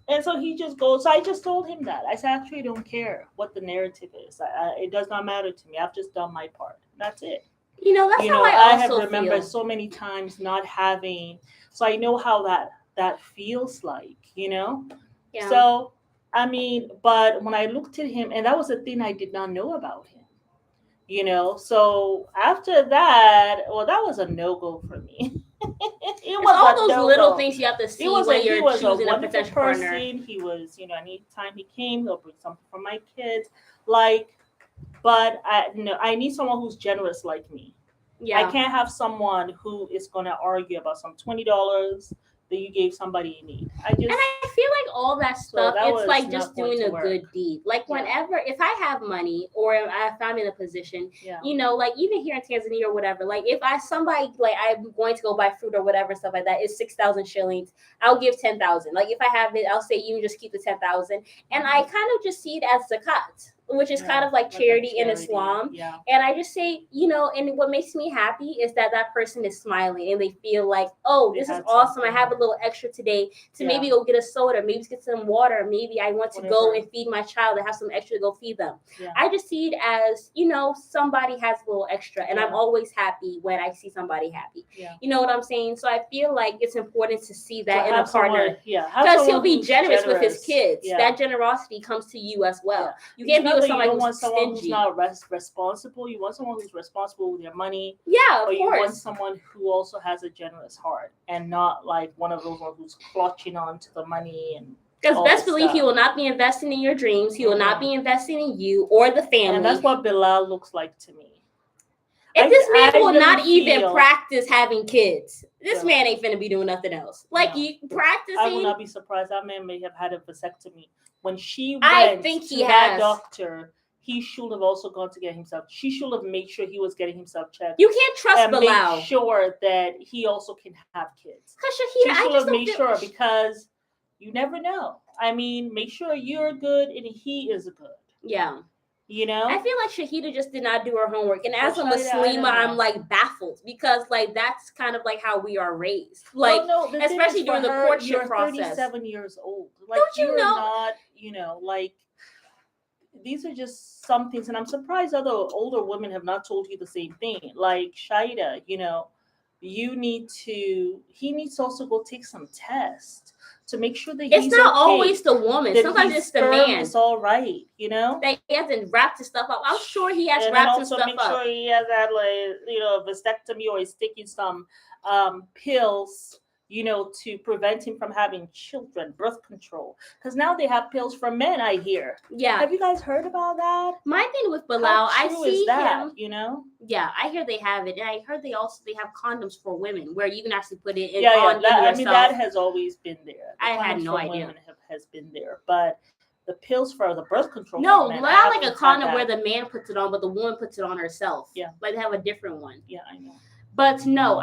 And so he just goes, so I just told him that. I said, I actually don't care what the narrative is. It does not matter to me. I've just done my part. That's it. That's how I I have also remembered feel. so many times not having, so I know how that feels like. Yeah. So I mean, but when I looked at him, and that was a thing I did not know about him. So after that, well, that was a no-go for me. It It's was all a those no-go. little things you have to see when He you're was a choosing a wonderful potential partner. person. He was, anytime he came, he'll bring something for my kids. Like, but I need someone who's generous like me. Yeah. I can't have someone who is going to argue about some $20 that you gave somebody in need. And I feel like all that stuff, that it's was like not just going doing to a work. good deed. Like, Yeah. whenever, if I have money or if I'm in a position, Yeah. like even here in Tanzania or whatever, like if somebody, like I'm going to go buy fruit or whatever, stuff like that, it's 6,000 shillings, I'll give 10,000. Like if I have it, I'll say you just keep the 10,000. And I kind of just see it as zakat, which is kind of like charity in Islam. Yeah. And I just say, and what makes me happy is that person is smiling and they feel like, oh, this is awesome. I have a little extra today to maybe go get a soda, maybe get some water. Maybe I want to go and feed my child. I have some extra to go feed them. Yeah. I just see it as, somebody has a little extra. And I'm always happy when I see somebody happy. Yeah. You know what I'm saying? So I feel like it's important to see that in a partner. Yeah. Because he'll be generous with his kids. Yeah. That generosity comes to you as well. Yeah. You can't be with somebody you don't want someone stingy. Who's not responsible. You want someone who's responsible with their money. Yeah, of or course. You want someone who also has a generous heart and not like one of those ones who's clutching on to the money and. Because best believe he will not be investing in your dreams. He will not be investing in you or the family. And that's what Bilal looks like to me. If this man will not even practice having kids, this man ain't finna be doing nothing else. Like, you practicing. I would not be surprised. That man may have had a vasectomy. When she went I think to that doctor, he should have also gone to get himself. She should have made sure he was getting himself checked. You can't trust Bilal. Make sure that he also can have kids. Because Shahida, she should have made sure, because you never know. I mean, make sure you're good and he is good. Yeah. I feel like Shahida just did not do her homework. And as a Muslima, I'm like baffled because like that's kind of like how we are raised. Like, especially during the courtship process. You're 37 years old. Like, don't you know? Not, like, these are just some things. And I'm surprised other older women have not told you the same thing. Like, Shahida, he needs to also go take some tests to make sure that It's he's not okay, always the woman. that Sometimes his it's the sperm man is all right, you know. that he hasn't wrapped his stuff up. I'm sure he has And then wrapped his also stuff make up. sure he has had like a vasectomy or is taking some pills, to prevent him from having children, birth control. Because now they have pills for men. I hear. Yeah. Have you guys heard about that? My thing with How Bilal, I true is see that? him. Yeah, I hear they have it, and I heard they have condoms for women where you can actually put it in Yeah, yeah. on in I mean, that yourself. has always been there. The I had condoms no for idea. women has been there, but the pills for the birth control for No, men, I not like haven't a had condom that. where the man puts it on, but the woman puts it on herself. Yeah. Like they have a different one. Yeah, I know. But no,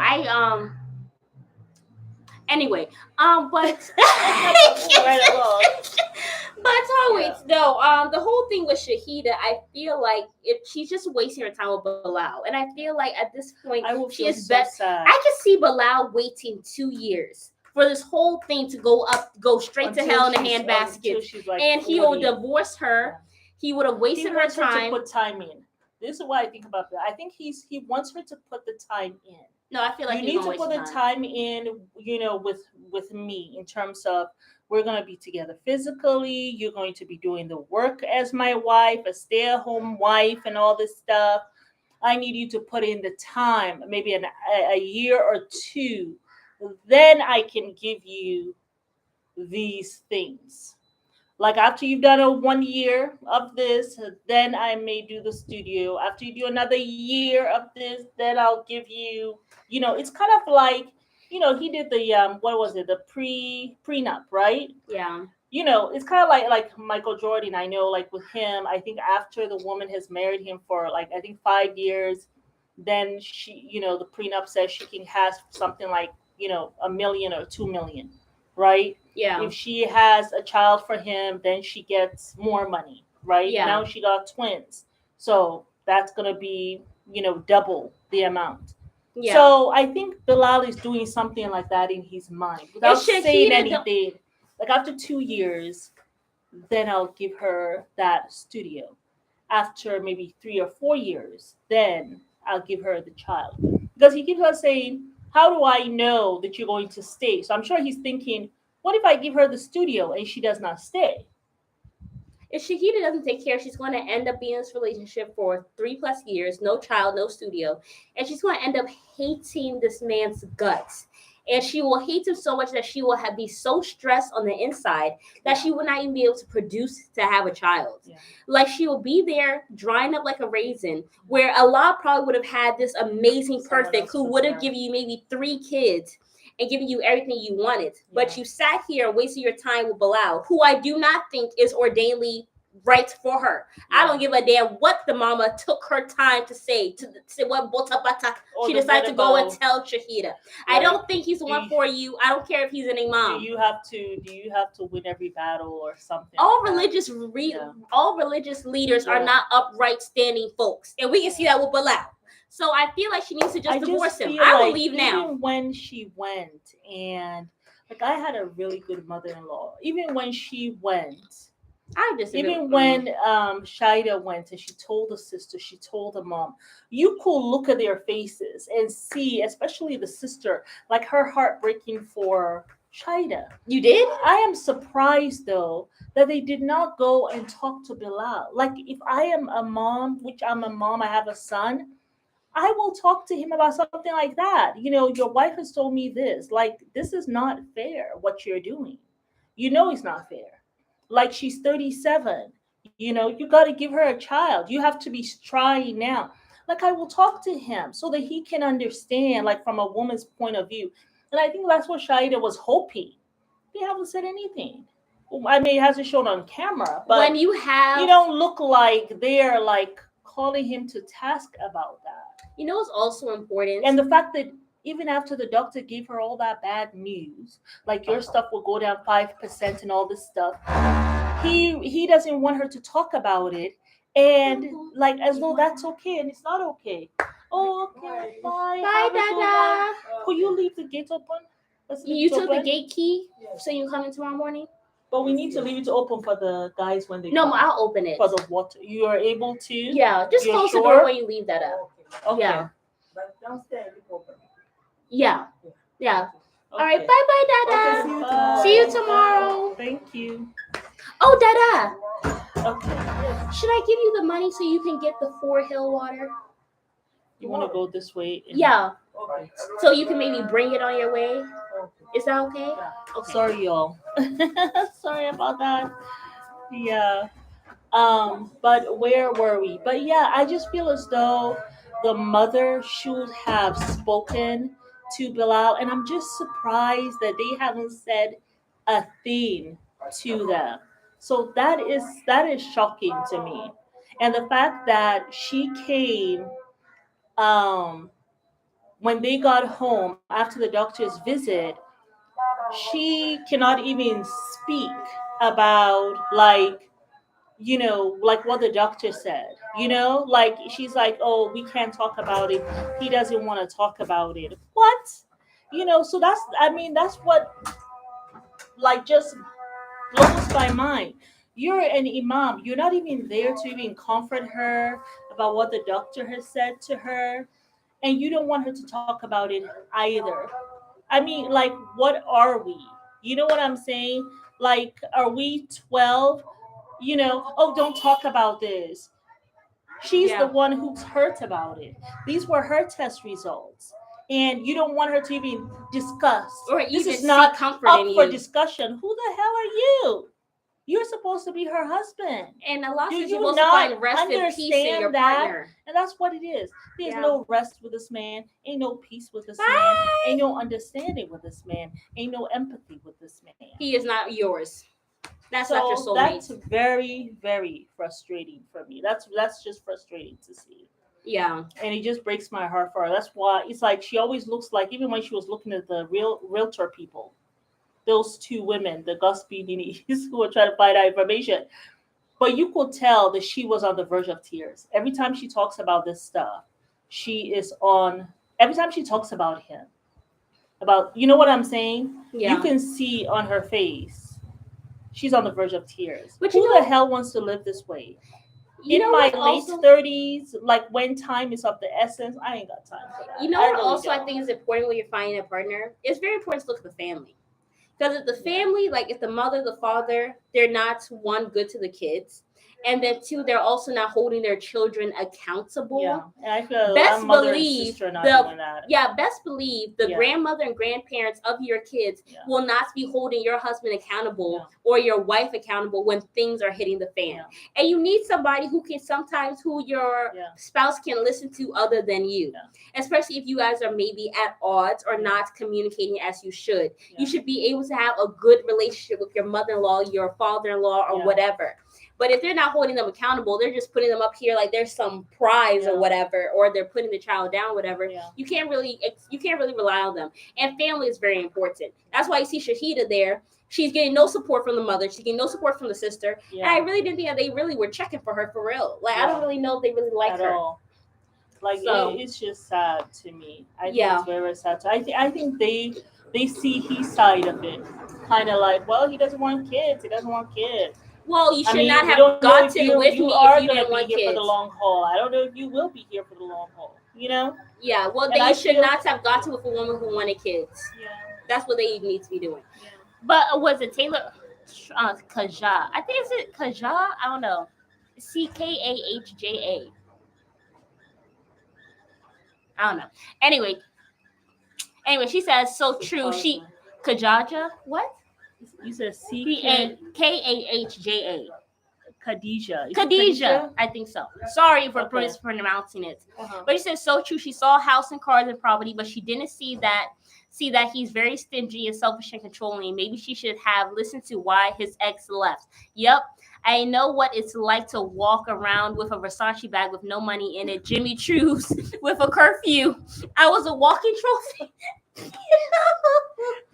anyway, but Right along. but always no, the whole thing with Shahida, I feel like if she's just wasting her time with Bilal, and I feel like at this point I will she feel is so best. sad. I can see Bilal waiting 2 years for this whole thing to go straight to hell in a handbasket, She's like and he will 40. divorce her. He would have He wasted her wants her to time. put time in. This is what I think about that. I think he wants her to put the time in. No, I feel like You he's need gonna to put waste the time. time in, with me, in terms of we're gonna be together physically. You're going to be doing the work as my wife, a stay-at-home wife, and all this stuff. I need you to put in the time, maybe a year or two. Then I can give you these things. Like after you've done a 1 year of this, then I may do the studio. After you do another year of this, then I'll give you. It's kind of like, he did the what was it, the prenup, right? Yeah. It's kind of like Michael Jordan. I know, like with him, I think after the woman has married him for like I think 5 years, then the prenup says she can have something like a million or 2 million, right? Yeah. If she has a child for him, then she gets more money, right? Yeah. Now she got twins, so that's gonna be double the amount. Yeah. So I think Bilal is doing something like that in his mind without saying anything. Like after 2 years, then I'll give her that studio. After maybe 3 or 4 years, then I'll give her the child. Because he keeps on saying, how do I know that you're going to stay? So I'm sure he's thinking, what if I give her the studio and she does not stay? If Shahida doesn't take care, she's going to end up being in this relationship for 3+ years, no child, no studio, and she's going to end up hating this man's guts. And she will hate him so much that she will be so stressed on the inside that she will not even be able to produce to have a child. Yeah. Like she will be there drying up like a raisin, where Allah probably would have had this amazing perfect who would have given you maybe 3 kids and giving you everything you wanted. Yeah. But you sat here and wasted your time with Bilal, who I do not think is ordainedly right for her. Yeah. I don't give a damn what the mama took her time to say what bota bata she decided to go and tell Shahida. Right. I don't think he's the one for you. I don't care if he's an imam. Do you have to win every battle or something? All religious all religious leaders are not upright standing folks, and we can see that with Bilal. So I feel like she needs to just divorce him. I will leave now. Even when she went, and like I had a really good mother-in-law. Even when she went, even when Shida went and she told the sister, she told the mom, you could look at their faces and see, especially the sister, like her heart breaking for Shida. You did? I am surprised though that they did not go and talk to Bilal. Like if I am a mom, which I'm a mom, I have a son, I will talk to him about something like that. Your wife has told me this. Like, this is not fair what you're doing. It's not fair. Like, she's 37. You got to give her a child. You have to be trying now. Like, I will talk to him so that he can understand, like, from a woman's point of view. And I think that's what Shaida was hoping. They haven't said anything. I mean, it hasn't shown on camera, but when you don't look like they're like calling him to task about that. It's also important. And the fact that even after the doctor gave her all that bad news, like your stuff will go down 5% and all this stuff, he doesn't want her to talk about it, and like as though that's okay, and it's not okay. Oh, okay, bye. Bye, Dada. Could you leave the gate open? You took the gate key, so you come in tomorrow morning. But we need to leave it open for the guys when they come. No, I'll open it. Because of what? You are able to? Yeah, just close the door when you leave that up. Okay. Yeah. But downstairs, it's open. Yeah. All right, Okay. bye bye, Okay, Dada. see you See you Bye. tomorrow. tomorrow. Thank you. Oh, Dada, Okay. should I give you the money so you can get the 4 Hill water? You want to go this way? Yeah, Okay. so you can maybe bring it on your way. Okay. Is that okay? Yeah. Okay. Sorry, y'all. Sorry about that. Yeah. But where were we? But yeah, I just feel as though the mother should have spoken to Bilal, and I'm just surprised that they haven't said a thing to them. So that is shocking to me. And the fact that she came um when they got home after the doctor's visit, she cannot even speak about like what the doctor said, like she's like, oh, we can't talk about it. He doesn't want to talk about it. What? So that's what like just blows my mind. You're an imam. You're not even there to even comfort her about what the doctor has said to her, and you don't want her to talk about it either. I mean, like, what are we? You know what I'm saying? Like, are we 12? Oh, don't talk about this. She's the Yeah. one who's hurt about it. These were her test results. And you don't want her to even discuss. Or This even is seek not comfort in up for you. discussion. Who the hell are you? You're supposed to be her husband. And Allah Do says you're you supposed to not find rest and peace in your understand that? partner. And that's what it is. There's Yeah. no rest with this man. Ain't no peace with this man. Bye. Ain't no understanding with this man. Ain't no empathy with this man. He is not yours. That's not your So that's soulmate. very, very frustrating for me. That's just frustrating to see. Yeah. And it just breaks my heart for her. That's why it's like she always looks like, even when she was looking at the realtor people, those two women, the gossipy who were trying to find out information. But you could tell that she was on the verge of tears. Every time she talks about this stuff, she is on, every time she talks about him, about, you know what I'm saying? You Yeah. can see on her face, she's on the verge of tears. But Who the hell wants to live this way? you In know my what late also 30s, like when time is of the essence, I ain't got time for that. you know I what really also I don't. think is important when you're finding a partner? It's very important to look at the family. Because if the Yeah. family, like if the mother, the father, they're not one good to the kids, and then two, they're also not holding their children accountable. Yeah, and I feel our Best mother and believe sister are not the doing that. best believe the Yeah. grandmother and grandparents of your kids Yeah. will not be holding your husband accountable Yeah. or your wife accountable when things are hitting the fan. Yeah. And you need somebody who your Yeah. spouse can listen to other than you. Yeah. Especially if you guys are maybe at odds or Yeah. not communicating as you should. Yeah. You should be able to have a good relationship with your mother-in-law, your father-in-law, or Yeah. whatever. But if they're not holding them accountable, they're just putting them up here like there's some prize Yeah. or whatever, or they're putting the child down, whatever. Yeah. You can't really rely on them. And family is very important. That's why you see Shahida there. She's getting no support from the mother. She's getting no support from the sister. Yeah. And I really didn't think that they really were checking for her for real. Like I Yeah. don't really know if they really like At her. all. Like So it's just sad to me. I think yeah. it's very, very sad. I think they see his side of it, kind of like, well, he doesn't want kids. He doesn't want kids. Well, you should I mean, not we have don't know if gotten you with you me are if you gonna didn't be want here for kids. the long haul. I don't know if you will be here for the long haul. Yeah, well, And they I should feel- not have gotten with a woman who wanted kids. Yeah. That's what they need to be doing. Yeah. But was it Taylor Kaja? I think is it Kaja? I don't know. Kahja. I don't know. Anyway, she says so true. She Kajaja. What? You said Kahja. Khadijah. Is it Khadijah, I think so. Sorry for Okay. mispronouncing it. Uh-huh. But she says so true. She saw a house and cars and property, but she didn't see that he's very stingy and selfish and controlling. Maybe she should have listened to why his ex left. Yep. I know what it's like to walk around with a Versace bag with no money in it. Jimmy Choo's with a curfew. I was a walking trophy.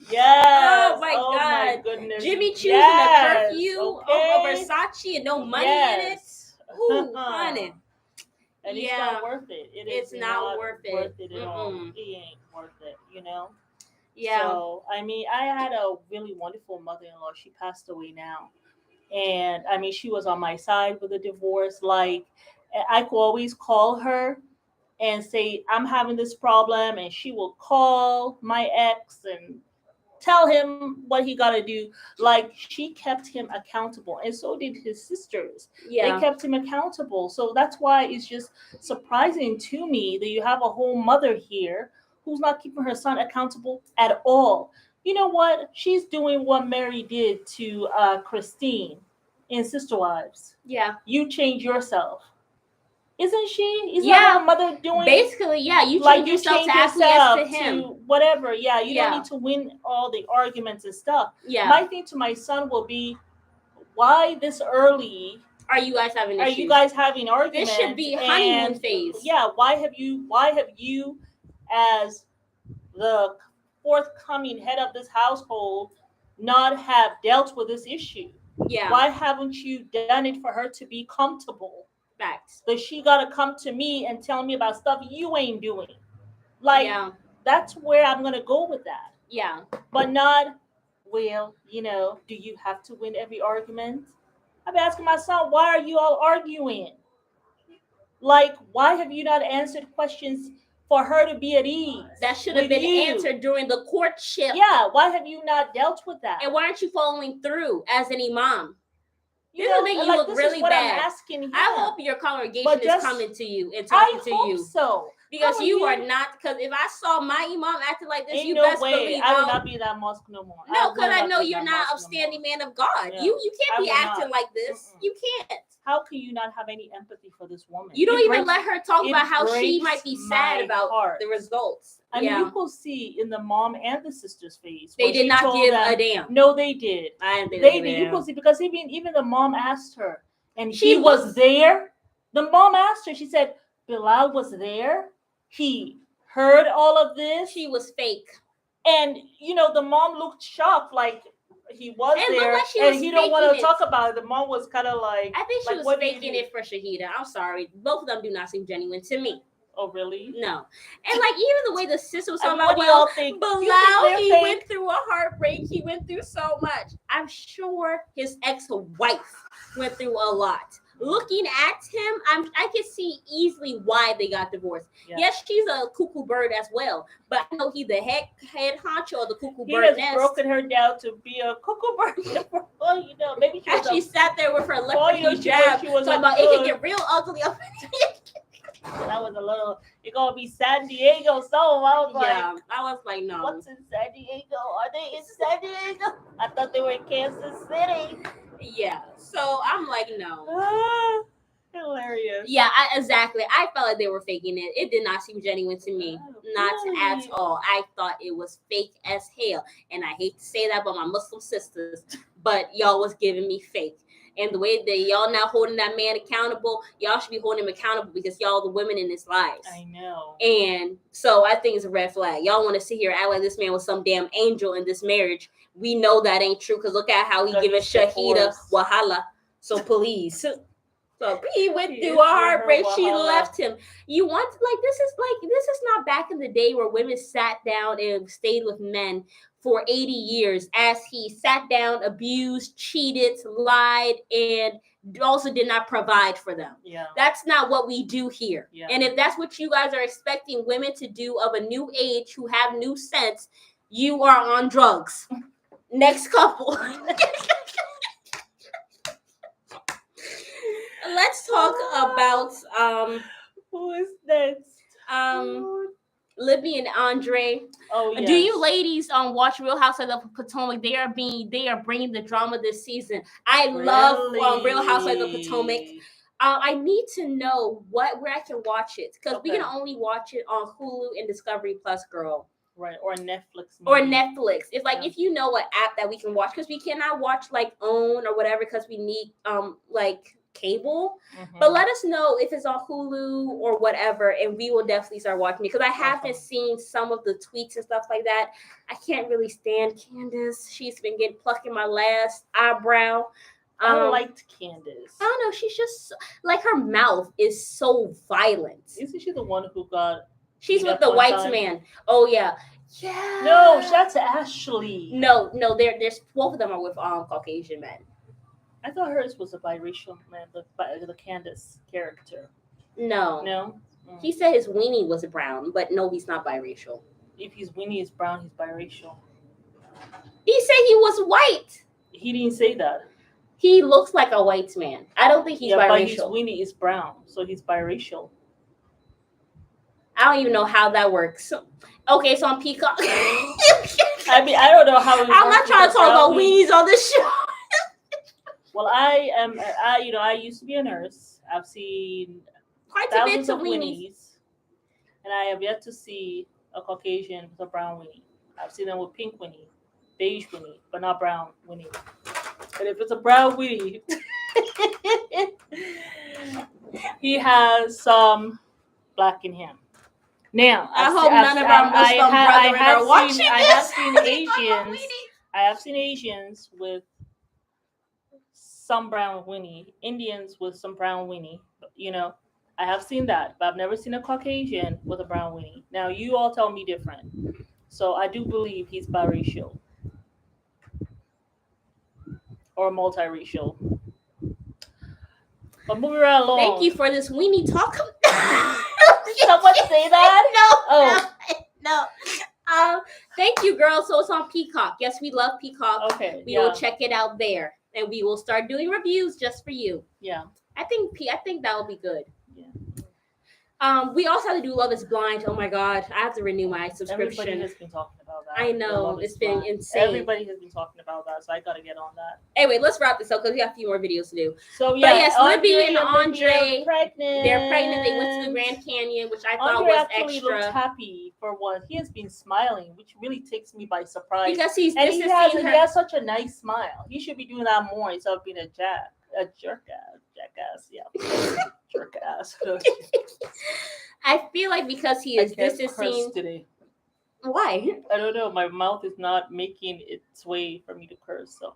Yes. Oh my God. goodness. Jimmy Choo's Yes. and a curfew Okay. of a Versace and no money in it. Ooh, honey. And it's Yeah. not worth it. It's not worth it. Worth it at all. Mm-mm. It ain't worth it. Yeah. So I mean, I had a really wonderful mother-in-law. She passed away now, and I mean, she was on my side with the divorce. Like, I could always call her and say I'm having this problem, and she will call my ex and tell him what he got to do. Like, she kept him accountable, and so did his sisters. They Yeah. kept him accountable. So that's why it's just surprising to me that you have a whole mother here who's not keeping her son accountable at all. You know what? She's doing what Mary did to Christine in Sister Wives. Yeah. You change yourself. Isn't she? Is that what Yeah. a mother doing? Basically, yeah, you Like, change you yourself change to acquiesce to yourself him. to whatever. Yeah, you don't Yeah. need to win all the arguments and stuff. Yeah. My thing to my son will be, why this early Are you guys having are you issues? guys having This should arguments? be honeymoon And phase. yeah, why have you as the forthcoming head of this household not have dealt with this issue? Yeah. Why haven't you done it for her to be comfortable? Facts. That she got to come to me and tell me about stuff you ain't doing. Like, Yeah. that's where I'm going to go with that. Yeah. But not, well, do you have to win every argument? I've been asking my son, why are you all arguing? Like, why have you not answered questions for her to be at ease That should have with been you? answered during the courtship. Yeah, why have you not dealt with that? And why aren't you following through as an imam? You This know, will make you like, look this really is what I'm bad. asking him. I hope your congregation But is just, coming to you and I talking to hope you. so. Because How you are not, because if I saw my imam acting like this, Ain't you no best way. believe I will not be in that mosque no more. No, because I will know be in you're that not mosque no upstanding more. man of God. Yeah. You can't I be will acting not. like this. Mm-mm. You can't. How can you not have any empathy for this woman? You don't It even breaks- let her talk it about how she breaks might be my sad about heart. the results. I mean, you could see in the mom and the sister's face. They when did she not told give them, a damn. No, they did. I didn't think They they did. You could see, because even the mom asked her, and She he was looked- there. The mom asked her. She said, Bilal was there. He heard all of this. She was fake. And the mom looked shocked, like he was It looked there, like she and was he don't want faking to it. talk about it. The mom was kind of like, I think she like, was what do you faking do? it for Shahida. I'm sorry. Both of them do not seem genuine to me. Oh, really? No. And like even the way the sister was talking What about, do y'all think? Bilal, You think they're he fake? went through a heartbreak. He went through so much. I'm sure his ex-wife went through a lot. Looking at him, I can see easily why they got divorced. Yeah. Yes, she's a cuckoo bird as well, but I know he's the head honcho of the cuckoo He bird has nest. broken her down to be a cuckoo bird. Well, maybe she was She sat there with her leopard she hijab, was talking about it can get real ugly up. That was a little. You're gonna be San Diego, so I was like, no. What's in San Diego? Are they in San Diego? I thought they were in Kansas City. Yeah. So I'm like, no. Hilarious. Yeah, exactly. I felt like they were faking it. It did not seem genuine to me. Not at all. I thought it was fake as hell. And I hate to say that about my Muslim sisters, but y'all was giving me fake. And the way that y'all now holding that man accountable, y'all should be holding him accountable because y'all the women in his lives. I know. And so I think it's a red flag. Y'all want to sit here and act like this man was some damn angel in this marriage. We know that ain't true because look at how he giving Shahida wahala. So please. So he went through a heartbreak. She left him. You want this is not back in the day where women sat down and stayed with men for 80 years as he sat down, abused, cheated, lied, and also did not provide for them. Yeah. That's not what we do here. Yeah. And if that's what you guys are expecting women to do of a new age who have new sense, you are on drugs. Next couple. Let's talk about who is next? Libby and Andre. Oh, yes. Do you ladies watch Real Housewives of Potomac? They are bringing the drama this season. I love Real Housewives of Potomac. I need to know where I can watch it because we can only watch it on Hulu and Discovery Plus, girl. Right, or Netflix. Maybe. Or Netflix. It's like if you know an app that we can watch because we cannot watch like OWN or whatever because we need like cable. Mm-hmm. But let us know if it's on Hulu or whatever, and we will definitely start watching it because I have been seeing some of the tweets and stuff like that. I can't really stand Candace. She's been getting plucking my last eyebrow. I liked Candace. I don't know. She's just like her mouth is so violent. Isn't she the one who got? She's with the white man. Oh yeah. Yeah. No, that's Ashley. No. There's both of them are with Caucasian men. I thought hers was a biracial man, the Candace character. No. Mm. He said his weenie was brown, but no, he's not biracial. If his weenie is brown, he's biracial. He said he was white. He didn't say that. He looks like a white man. I don't think he's Yeah, but his biracial. Winnie is brown, so he's biracial. I don't even know how that works. Okay, so on Peacock. I mean, I don't know how it I'm works not trying with to the talk about brown weenies on this show. Well, I used to be a nurse. I've seen Quite a bit thousands to of weenies. Winnies, and I have yet to see a Caucasian with a brown Winnie. I've seen them with pink Winnie, beige Winnie, but not brown Winnie. And if it's a brown Winnie, he has some black in him. Now, I hope none of our Muslim brethren are watching I this. have seen Asians. I have seen Asians with some brown Winnie, Indians with some brown Winnie. You know, I have seen that, but I've never seen a Caucasian with a brown Winnie. Now, you all tell me different. So I do believe he's biracial or multiracial. But moving right along. Thank you for this weenie talk. Did someone say that? No. Oh. No. Thank you, girls. So it's on Peacock. Yes, we love Peacock. Okay. We will check it out there, and we will start doing reviews just for you. Yeah. I think that will be good. Yeah. We also have to do Love Is Blind. Oh my God, I have to renew my subscription. Everybody has been talking about that. I know, it's been insane. Everybody has been talking about that, so I gotta get on that. Anyway, let's wrap this up because we have a few more videos to do. So yeah, but yes, Libby and Andre, they're pregnant. They went to the Grand Canyon, which I thought Andre was actually extra. looks happy for what he has been smiling, which really takes me by surprise. Because he has such a nice smile. He should be doing that more instead of being a jackass. Yeah, jerk ass. I feel like because he is distancing today. Why? I don't know. My mouth is not making its way for me to curse. So,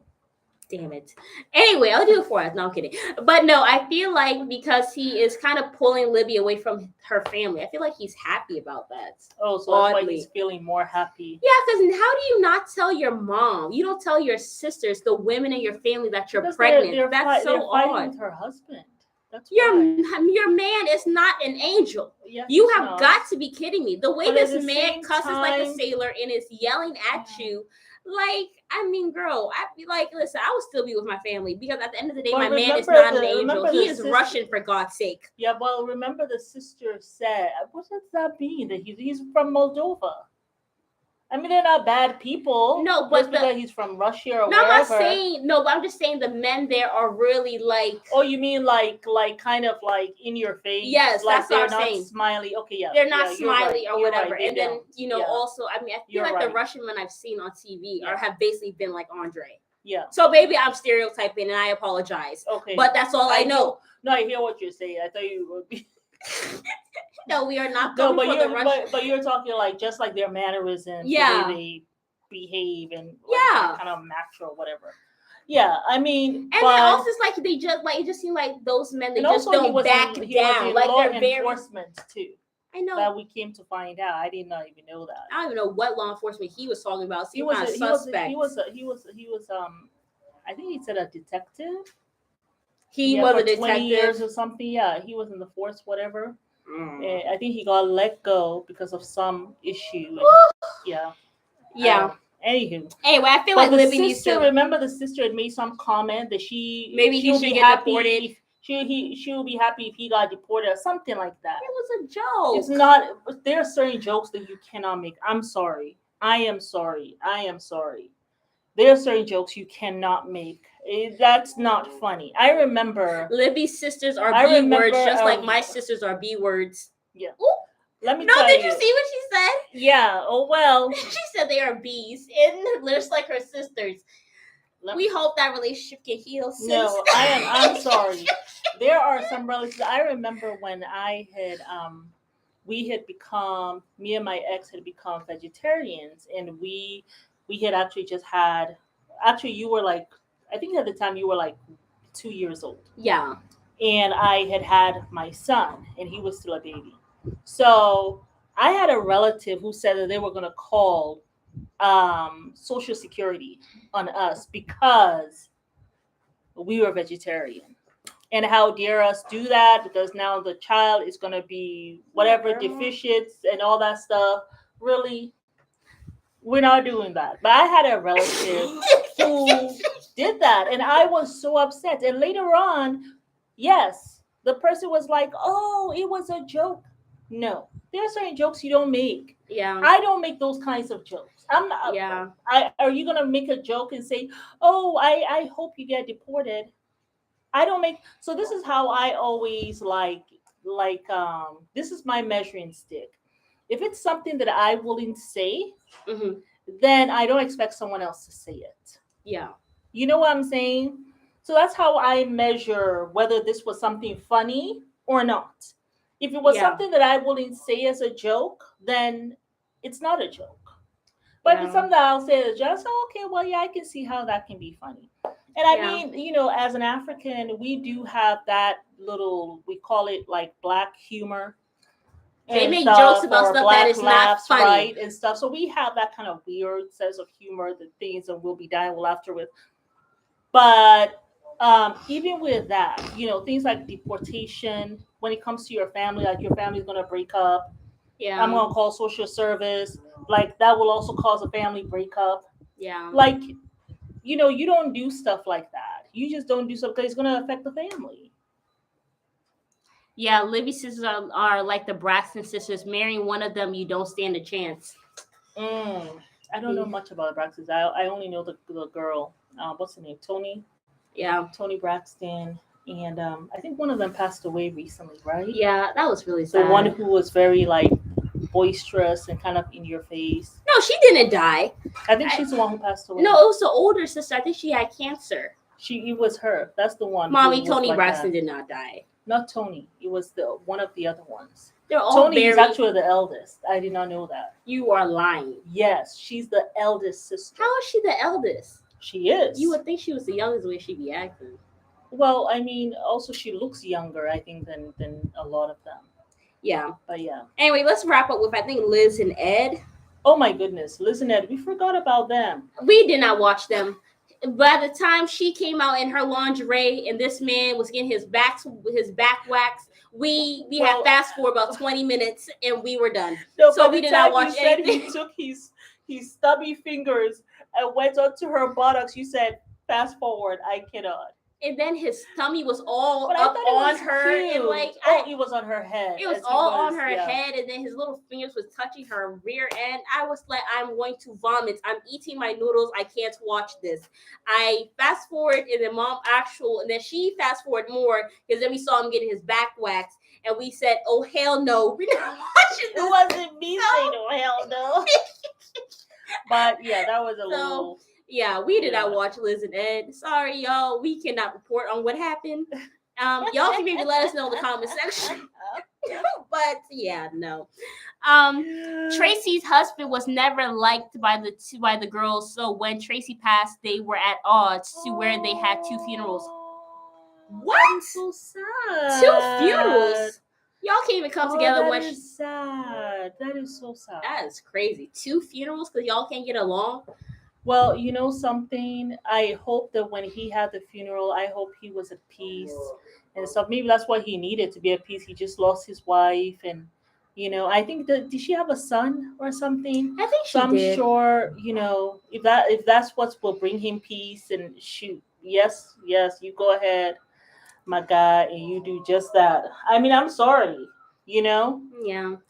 damn it. Anyway, I'll do it for us. No, I'm kidding. But no, I feel like because he is kind of pulling Libby away from her family, I feel like he's happy about that. Oh, so that's why he's feeling more happy. Yeah, because how do you not tell your mom? You don't tell your sisters, the women in your family, that you're pregnant. That's so odd. With her husband. That's your man is not an angel. Yes, you have got to be kidding me. The way but this man cusses like a sailor and is yelling at you, like, I mean, girl, I'd be like, listen, I would still be with my family because at the end of the day, my man is not an angel. He is Russian, for God's sake. Yeah, well, remember the sister said, what does that mean? That he's from Moldova. I mean, they're not bad people. No, but because he's from Russia or wherever. I'm not saying no, but I'm just saying the men there are really like. Oh, you mean like kind of like in your face? Yes, like that's what I'm saying. Smiley. Okay, yeah. They're not smiley or whatever. Right, and then also, I mean, I feel like the Russian men I've seen on TV have basically been like Andre. Yeah. So maybe I'm stereotyping, and I apologize. Okay. But that's all I know. No, I hear what you're saying. I thought you would be. No, we are not coming for the Russian. But you're talking like just like their mannerisms, the way they behave, and kind of match or whatever. Yeah, I mean, and then also it's like they just like it just seemed like those men they just don't back down. Like they're very enforcement too. I know that we came to find out. I did not even know that. I don't even know what law enforcement he was talking about. He was a suspect. He was I think he said a detective. He was a detective. 20 years or something. Yeah, he was in the force, whatever. I think he got let go because of some issue. Yeah. Anywho. Anyway, I feel like Libby needs to remember the sister had made some comment that she should get deported. She will be happy if he got deported or something like that. It was a joke. It's not. There are certain jokes that you cannot make. I'm sorry. I am sorry. There are certain jokes you cannot make. That's not funny. I remember Libby's sisters are B words, just like my sisters are B words. Yeah. Ooh. Let me. Did you see what she said? Yeah. Oh well. She said they are B's, and just like her sisters. We hope that relationship can heal. Sis. No, I'm sorry. There are some relatives. I remember when I had me and my ex had become vegetarians, and we had actually just had. Actually, you were like, I think at the time you were like 2 years old. Yeah. And I had my son, and he was still a baby. So I had a relative who said that they were going to call Social Security on us because we were vegetarian. And how dare us do that, because now the child is going to be whatever deficient and all that stuff. Really? We're not doing that. But I had a relative who did that, and I was so upset. And later on, yes, the person was like, "Oh, it was a joke." No, there are certain jokes you don't make. Yeah. I don't make those kinds of jokes. I'm not. Yeah. Are you gonna make a joke and say, "Oh, I hope you get deported"? I don't make. So this is how I always this is my measuring stick. If it's something that I wouldn't say, Hmm. then I don't expect someone else to say it. Yeah. You know what I'm saying? So that's how I measure whether this was something funny or not. If it was Yeah. something that I wouldn't say as a joke, then it's not a joke. But if it's Yeah. something that I'll say as a joke, so, okay, well, yeah, I can see how that can be funny. And I Yeah. mean, as an African, we do have that little, we call it like black humor They and make jokes stuff, about or stuff that black is not laughs, funny. right? And stuff. So we have that kind of weird sense of humor, the things that we'll be dying with laughter with. But even with that, things like deportation, when it comes to your family, like your family's going to break up, I'm Yeah. going to call social service, like that will also cause a family breakup. Yeah. Like, you don't do stuff like that. You just don't do stuff because it's going to affect the family. Yeah. Libby sisters are like the Braxton sisters. Marrying one of them, you don't stand a chance. Mm. I don't know much about Braxton. I only know the girl. What's her name? Yeah. Tony Braxton. And I think one of them passed away recently, right? Yeah. That was really The one sad. who was very like boisterous and kind of in your face. No, she didn't die. I think she's the one who passed away. No, it was the older sister. I think she had cancer. It was her. That's the one. Mommy, Who was Tony like Braxton that. did not die. Not Tony. It was the one of the other ones. They're all Tony is very. actually the eldest. I did not know that. You are lying. Yes, she's the eldest sister. How is she the eldest? She is. You would think she was the youngest the way she be acting. Well, I mean, also she looks younger, I think, than a lot of them. Yeah. But yeah. Anyway, let's wrap up with I think Liz and Ed. Oh my goodness, listen, Ed, we forgot about them. We did not watch them. By the time she came out in her lingerie and this man was getting his back waxed, we had fast forward about 20 minutes and we were done. No, So by we the did not time watch you said anything. he took his stubby fingers and went onto her buttocks, you said, fast forward, I cannot. And then his tummy was all But I up thought it on was her, cute. and like It was on her head. it was as he all on her yeah. head, and then his little fingers was touching her rear end. I was like, I'm going to vomit. I'm eating my noodles. I can't watch this. I fast forward, and then and then she fast forward more because then we saw him getting his back waxed, and we said, "Oh hell no, we're not watching It this." wasn't me saying, "Oh hell no." But yeah, that was a little. Yeah, we did not watch Liz and Ed. Sorry, y'all. We cannot report on what happened. Y'all can maybe let us know in the comment section. But yeah, no. Tracy's husband was never liked by the girls, so when Tracy passed, they were at odds to where they had two funerals. What? That is so sad. Two funerals? Y'all can't even come together. That is sad. That is so sad. That is crazy. Two funerals because y'all can't get along. Well, you know something? I hope that when he had the funeral, I hope he was at peace and stuff. Maybe that's what he needed to be at peace. He just lost his wife, and I think that did she have a son or something? I think she so I'm did. sure, if that's what will bring him peace, and shoot, yes, you go ahead, my guy, and you do just that. I mean, I'm sorry, Yeah.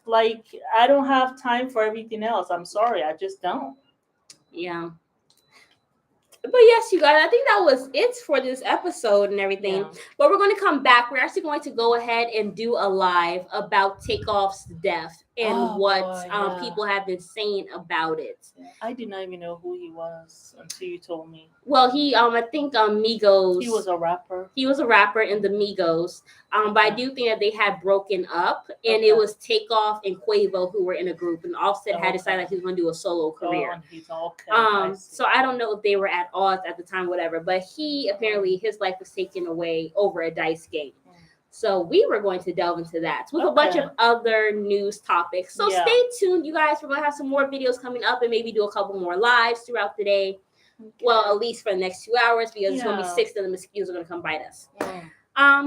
like I don't have time for everything else. I'm sorry, I just don't. Yeah. But yes, you guys, I think that was it for this episode and everything. Yeah. But we're going to come back. We're actually going to go ahead and do a live about Takeoff's death and people have been saying about it. I did not even know who he was until you told me. Well, he I think Migos. He was a rapper. He was a rapper in the Migos. But I do think that they had broken up, and it was Takeoff and Quavo who were in a group, and Offset had decided that he was going to do a solo career. So I don't know if they were at odds at the time, whatever. But apparently his life was taken away over a dice game. So we were going to delve into that with a bunch of other news topics. So stay tuned, you guys. We're going to have some more videos coming up and maybe do a couple more lives throughout the day. Okay. Well, at least for the next 2 hours because it's going to be 6 of the mosquitoes are going to come bite us.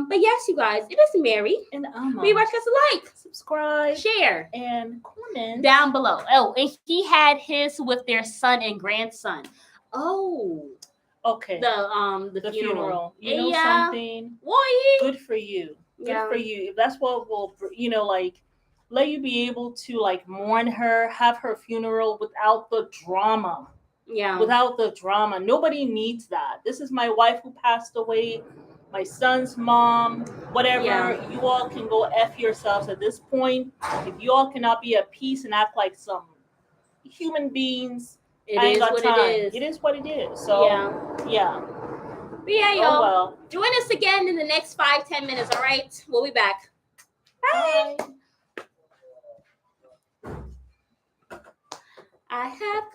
But yes, you guys, it is Mary. And We watch us like, subscribe, share and comment down below. Oh, and he had his with their son and grandson. Oh, Okay. the funeral. You know Yeah. something? Why? Good for you. Good Yeah. for you. If that's what will, like, let you be able to like mourn her, have her funeral without the drama. Yeah. Without the drama. Nobody needs that. This is my wife who passed away, my son's mom, whatever. Yeah. You all can go F yourselves at this point. If you all cannot be at peace and act like some human beings, It I ain't is got what time. it is. It is what it is. So, yeah. But yeah, Oh, y'all. well. Join us again in the next 5-10 minutes, all right? We'll be back. Bye. Bye. I have